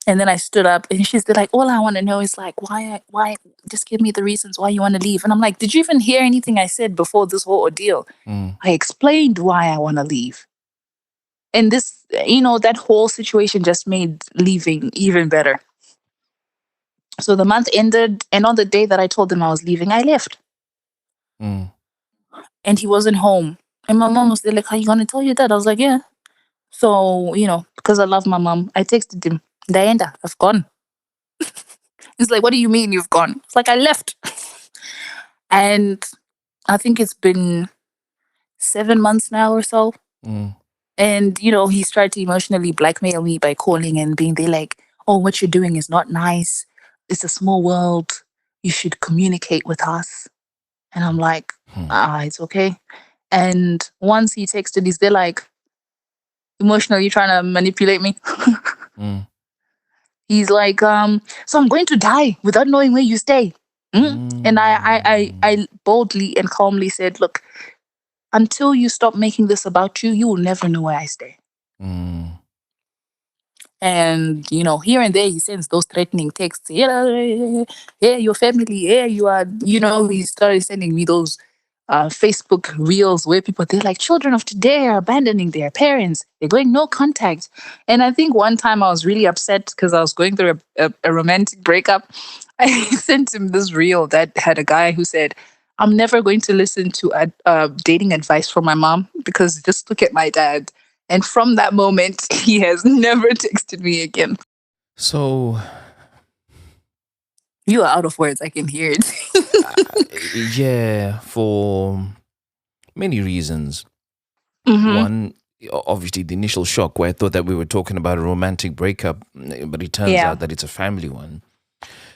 And then I stood up and she's like, all I want to know is like, why, just give me the reasons why you want to leave. And I'm like, did you even hear anything I said before this whole ordeal? I explained why I want to leave. And this, that whole situation just made leaving even better. So the month ended, and on the day that I told him I was leaving, I left. And he wasn't home. And my mom was there like, are you going to tell your dad? I was like, yeah. So, because I love my mom, I texted him, Diana, I've gone. He's like, what do you mean you've gone? It's like, I left. And I think it's been 7 months now or so. And, he's tried to emotionally blackmail me by calling and being there like, oh, what you're doing is not nice. It's a small world. You should communicate with us. And I'm like, it's okay. And once he texted, he's there like, emotionally trying to manipulate me. He's like, so I'm going to die without knowing where you stay. And I boldly and calmly said, look, until you stop making this about you, you will never know where I stay. Mm. And here and there he sends those threatening texts. Yeah, your family. Yeah, you are. He started sending me those Facebook reels where they're like, children of today are abandoning their parents. They're going no contact. And I think one time I was really upset because I was going through a romantic breakup. I sent him this reel that had a guy who said, I'm never going to listen to dating advice from my mom because just look at my dad. And from that moment, he has never texted me again. So, You are out of words. I can hear it. yeah, for many reasons. Mm-hmm. One, obviously, the initial shock where I thought that we were talking about a romantic breakup, but it turns Yeah. out that it's a family one.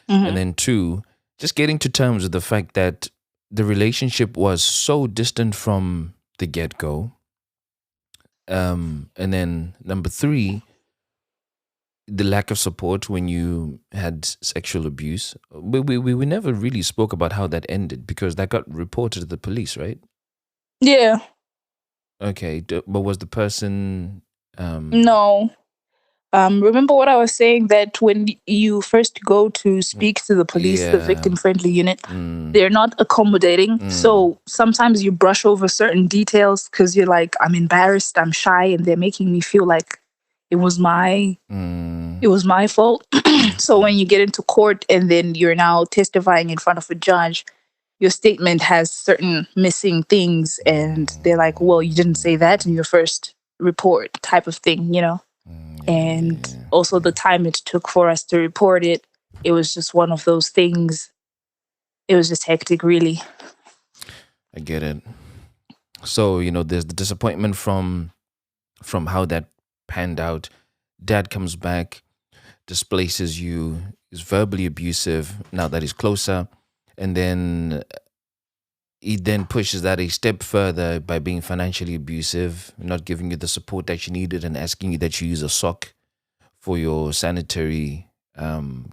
Mm-hmm. And then two, just getting to terms with the fact that the relationship was so distant from the get go. And then number three, the lack of support when you had sexual abuse. We never really spoke about how that ended because that got reported to the police, right? Yeah. Okay, but was the person? No. Remember what I was saying that when you first go to speak to the police, the Yeah. victim friendly unit, Mm, they're not accommodating. So sometimes you brush over certain details because you're like, I'm embarrassed, I'm shy, and they're making me feel like it was my mm, it was my fault. mm, So when you get into court and then you're now testifying in front of a judge, your statement has certain missing things, and they're like, well, you didn't say that in your first report, type of thing. And yeah, also the time it took for us to report it, it was just one of those things. It was just hectic, really. I get it. So there's the disappointment from how that panned out. Dad comes back, displaces you, is verbally abusive now that he's closer, and then he then pushes that a step further by being financially abusive, not giving you the support that you needed, and asking you that you use a sock for your sanitary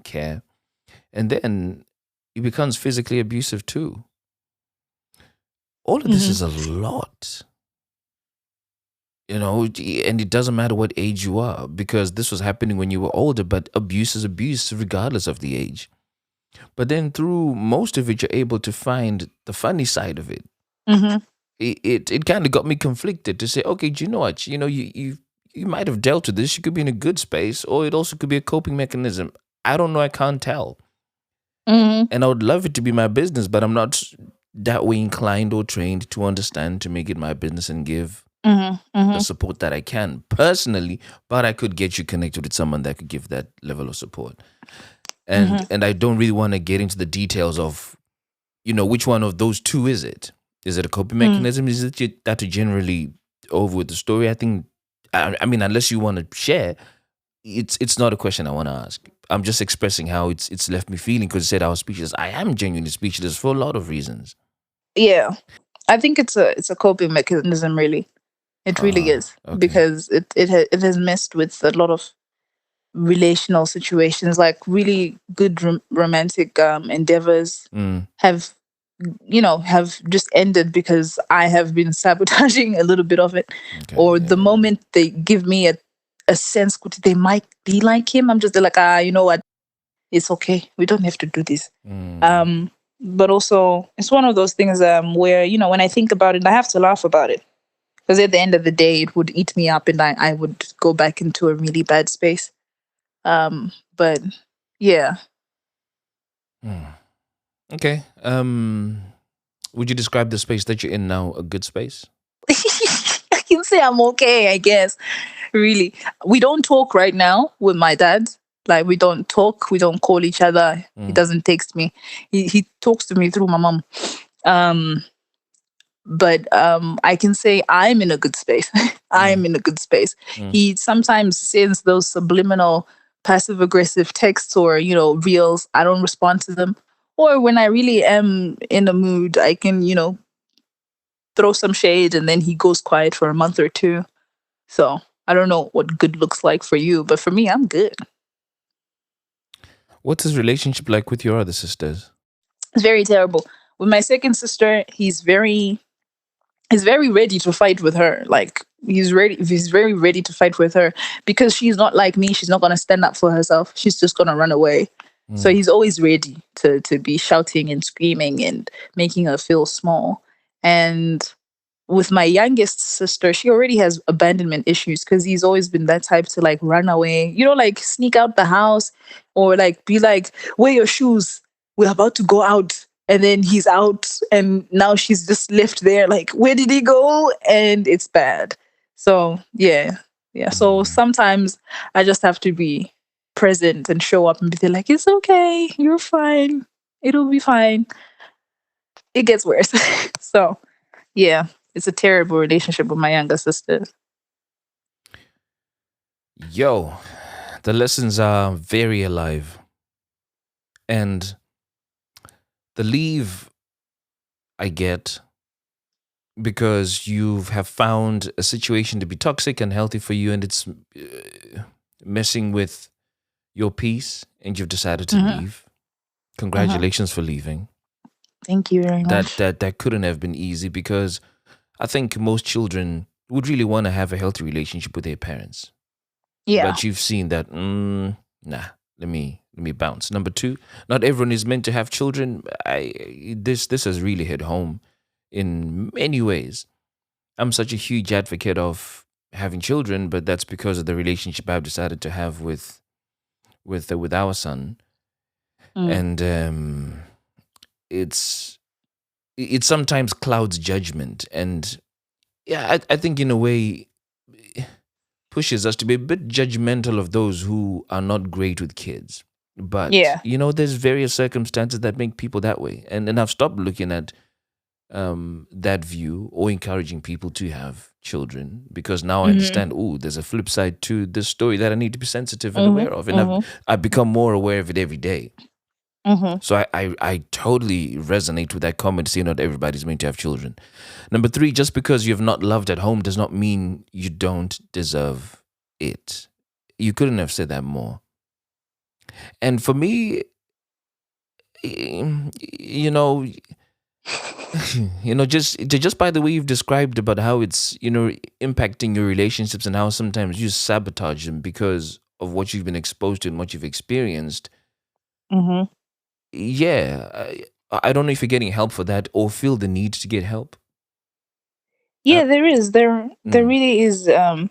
care. And then he becomes physically abusive too. All of this Hmm. is a lot. And it doesn't matter what age you are because this was happening when you were older, but abuse is abuse regardless of the age. But then through most of it, you're able to find the funny side of it. Hmm. It kind of got me conflicted to say, okay, do you know what? You might have dealt with this. You could be in a good space, or it also could be a coping mechanism. I don't know. I can't tell. Hmm. And I would love it to be my business, but I'm not that way inclined or trained to understand to make it my business and give Hmm. the Hmm. support that I can personally. But I could get you connected with someone that could give that level of support. And Hmm. and I don't really want to get into the details of which one of those two is it? Is it a coping mechanism? Is it that generally over with the story? I think, I mean, unless you want to share, it's not a question I want to ask. I'm just expressing how it's left me feeling because it said I was speechless. I am genuinely speechless for a lot of reasons. Yeah, I think it's a coping mechanism, really. It really is Okay. because it has messed with a lot of relational situations. Like really good romantic endeavors Mm, have have just ended because I have been sabotaging a little bit of it, okay. or the Yeah. moment they give me a sense that they might be like him, I'm just like, you know what, it's okay, we don't have to do this. Mm, um but also it's one of those things where when I think about it, I have to laugh about it because at the end of the day it would eat me up and I would go back into a really bad space. But yeah. mm. Okay. Would you describe the space that you're in now a good space? I can say I'm okay, I guess. Really. We don't talk right now with my dad. Like we don't talk, we don't call each other. He Mm, doesn't text me. He talks to me through my mom. Um but I can say I'm in a good space. mm, I'm in a good space. mm. He sometimes sends those subliminal passive aggressive texts or, reels. I don't respond to them. Or when I really am in a mood, I can, throw some shade and then he goes quiet for a month or two. So I don't know what good looks like for you, but for me, I'm good. What's his relationship like with your other sisters? It's very terrible. With my second sister, he's very ready to fight with her. Like he's very ready to fight with her because she's not like me. She's not gonna stand up for herself. She's just gonna run away. So Mm. he's always ready to be shouting and screaming and making her feel small. And with my youngest sister, she already has abandonment issues because he's always been that type to like run away, like sneak out the house or like be like, wear your shoes. We're about to go out. And then he's out, and now she's just left there, like, where did he go? And it's bad. So, yeah. Yeah. So Mm. sometimes I just have to be present and show up and be like, it's okay. You're fine. It'll be fine. It gets worse. So, yeah, it's a terrible relationship with my younger sister. Yo, the lessons are very alive. And the leave I get because you have found a situation to be toxic and healthy for you, and it's messing with your peace, and you've decided to Hmm. leave. Congratulations for leaving. Thank you very That much. that that couldn't have been easy because I think most children would really want to have a healthy relationship with their parents. Yeah. But you've seen that, nah, let me bounce. Number two, not everyone is meant to have children. This has really hit home in many ways. I'm such a huge advocate of having children, but that's because of the relationship I've decided to have with our son. Mm. And it's it sometimes clouds judgment, and yeah, I think in a way pushes us to be a bit judgmental of those who are not great with kids. But Yeah. there's various circumstances that make people that way, and I've stopped looking at that view or encouraging people to have children because now I Mm-hmm. understand. Oh, there's a flip side to this story that I need to be sensitive and Mm-hmm. aware of, and I've Mm-hmm. I've become more aware of it every day. Mm-hmm. So I totally resonate with that comment. See, not everybody's meant to have children. Number three, just because you've not loved at home does not mean you don't deserve it. You couldn't have said that more. And for me, you know, just by the way you've described about how it's impacting your relationships and how sometimes you sabotage them because of what you've been exposed to and what you've experienced. Mm-hmm. Yeah, I don't know if you're getting help for that or feel the need to get help. Uh, Yeah, there is. There mm, really is. Um,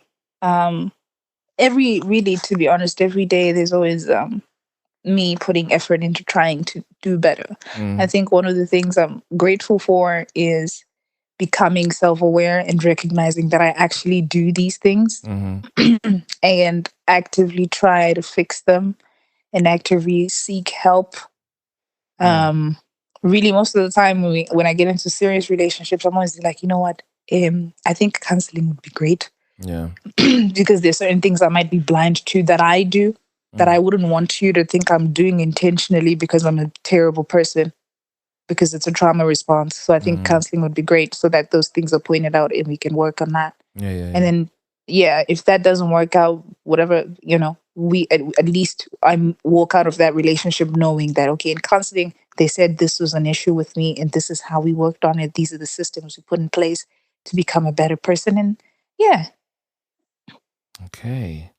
every really, to be honest, every day there's always me putting effort into trying to do better. I mm, think one of the things I'm grateful for is becoming self-aware and recognizing that I actually do these things mm, and actively try to fix them and actively seek help. mm, um Really, most of the time when I get into serious relationships, I'm always like, you know what, I think counseling would be great. yeah. Because there's certain things I might be blind to that I do that Mm, I wouldn't want you to think I'm doing intentionally because I'm a terrible person, because it's a trauma response. So I think mm, counseling would be great so that those things are pointed out and we can work on that. yeah, yeah, And yeah. then, yeah, if that doesn't work out, whatever, we at least I walk out of that relationship knowing that, okay, in counseling they said this was an issue with me and this is how we worked on it. These are the systems we put in place to become a better person. And yeah. Okay.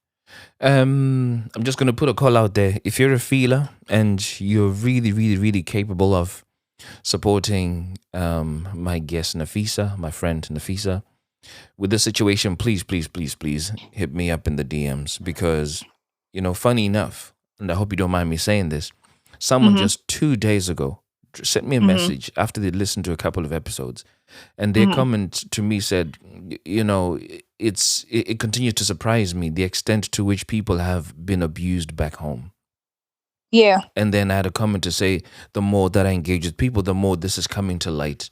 I'm just gonna put a call out there. If you're a feeler and you're really, really, really capable of supporting my guest Nafisa, my friend Nafisa, with this situation, please, please, please, please hit me up in the DMs because, funny enough, and I hope you don't mind me saying this, someone Mm-hmm. just 2 days ago sent me a Mm-hmm. message after they listened to a couple of episodes, and their Mm-hmm. comment to me said, it continues to surprise me the extent to which people have been abused back home. Yeah. And then I had a comment to say, the more that I engage with people, the more this is coming to light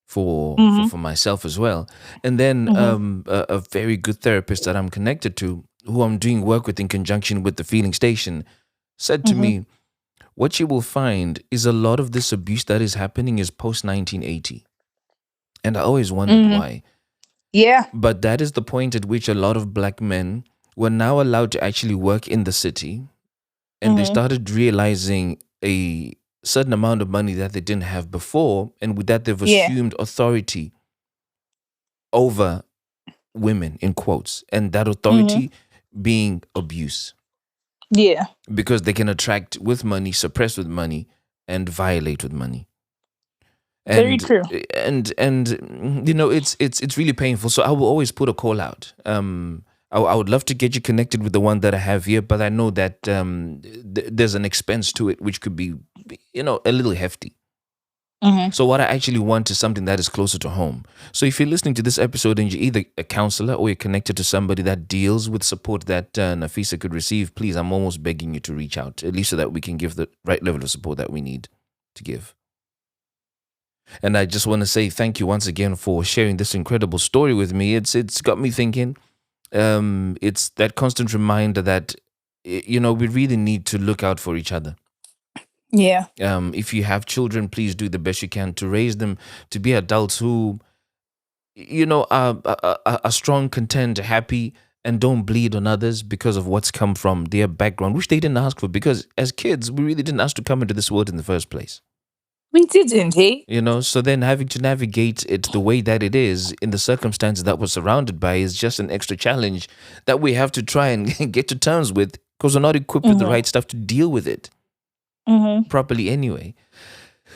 for for, Mm-hmm. for myself as well. And then Mm-hmm. a very good therapist that I'm connected to, who I'm doing work with in conjunction with the Feeling Station, said to Mm-hmm. me, what you will find is a lot of this abuse that is happening is post 1980. And I always wondered Mm-hmm. why. Yeah. But that is the point at which a lot of black men were now allowed to actually work in the city and they started realizing a certain amount of money that they didn't have before, and with that they've Yeah. assumed authority over women in quotes, and that authority being abuse, Yeah. because they can attract with money, suppress with money, and violate with money. Very true. And you know, it's really painful. So I will always put a call out. I would love to get you connected with the one that I have here, but I know that there's an expense to it, which could be, you know, a little hefty. So what I actually want is something that is closer to home. So if you're listening to this episode and you're either a counselor or you're connected to somebody that deals with support that Nafisa could receive, please, I'm almost begging you to reach out, at least so that we can give the right level of support that we need to give. And I just want to say thank you once again for sharing this incredible story with me. It's got me thinking. It's that constant reminder that, you know, we really need to look out for each other. Yeah. If you have children, please do the best you can to raise them to be adults who, you know, are strong, content, happy, and don't bleed on others because of what's come from their background, which they didn't ask for. Because as kids, we really didn't ask to come into this world in the first place. We didn't, hey? You know, so then having to navigate it the way that it is in the circumstances that we're surrounded by is just an extra challenge that we have to try and get to terms with, because we're not equipped with the right stuff to deal with it properly anyway.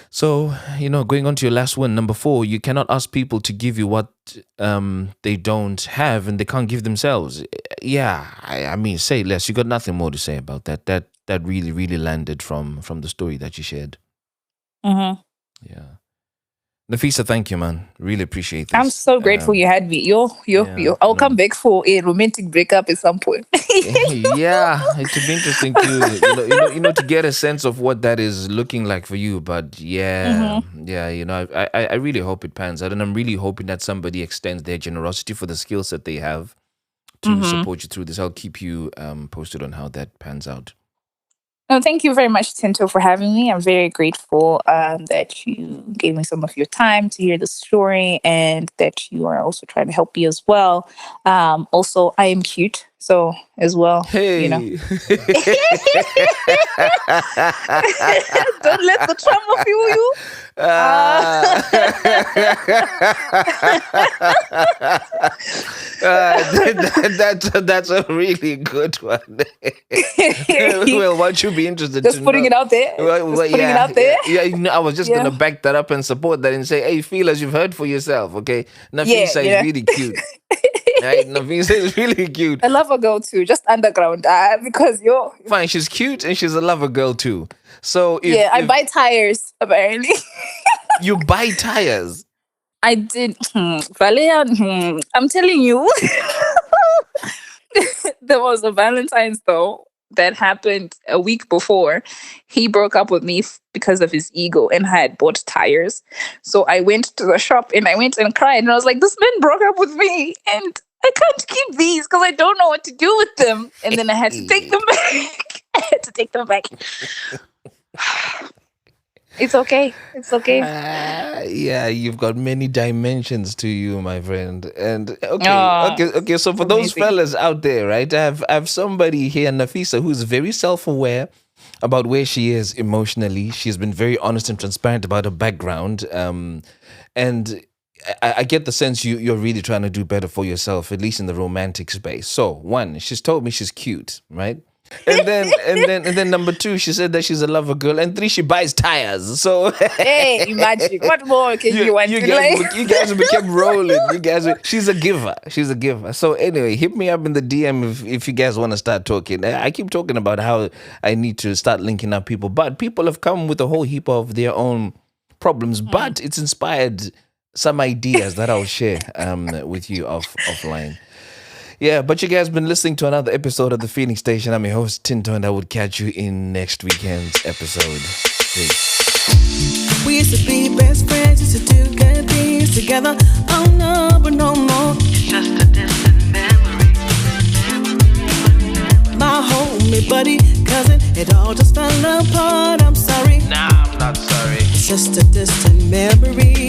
So, you know, going on to your last one, number 4, you cannot ask people to give you what they don't have and they can't give themselves. Yeah, I mean, say less. You got nothing more to say about that. That really, really landed from the story that you shared. Yeah. Nafisa, thank you, man. Really appreciate this. I'm so grateful you had me. I'll come back for a romantic breakup at some point. Yeah, it would be interesting to to get a sense of what that is looking like for you. But yeah, you know, I really hope it pans out, and I'm really hoping that somebody extends their generosity for the skills that they have to support you through this. I'll keep you posted on how that pans out. No, thank you very much, Tinto, for having me. I'm very grateful that you gave me some of your time to hear the story, and that you are also trying to help me as well. Also, I am cute, so as well, Hey, you know. Don't let the trauma fuel you. That's a really good one. Well, what you be interested Just to putting know. it out there. Putting it out there. Yeah, you know, I was just gonna back that up and support that and say, hey, feel as you've heard for yourself, okay? Nafisa is really cute. Right? Nafisa is really cute. I love a girl too, just underground, because you're Fine, she's cute and she's a lover girl too. So I buy tires apparently. you buy tires. I did. Valia, I'm telling you, there was a Valentine's though that happened a week before. He broke up with me because of his ego, and I had bought tires. So I went to the shop and I went and cried, and I was like, "This man broke up with me, and I can't keep these because I don't know what to do with them." And then I had to take them back. I had to take them back. It's okay. It's okay. Yeah, you've got many dimensions to you, my friend. And okay. So for those fellas out there, right, I have somebody here, Nafisa, who's very self-aware about where she is emotionally. She's been very honest and transparent about her background. And I get the sense you're really trying to do better for yourself, at least in the romantic space. So 1, she's told me she's cute, right? And then number 2, she said that she's a lover girl, and 3, she buys tires. So hey, imagine what more can you want? You guys kept rolling. She's a giver. She's a giver. So anyway, hit me up in the DM if you guys want to start talking. I keep talking about how I need to start linking up people, but people have come with a whole heap of their own problems. But it's inspired some ideas that I'll share with you offline. Yeah, but you guys been listening to another episode of The Feeling Station. I'm your host, Tinto, and I would catch you in next weekend's episode. Peace. We used to be best friends, used to do good things together. Oh no, but no more. It's just a distant memory. My homie, buddy, cousin, it all just fell apart. I'm sorry. Nah, I'm not sorry. It's just a distant memory.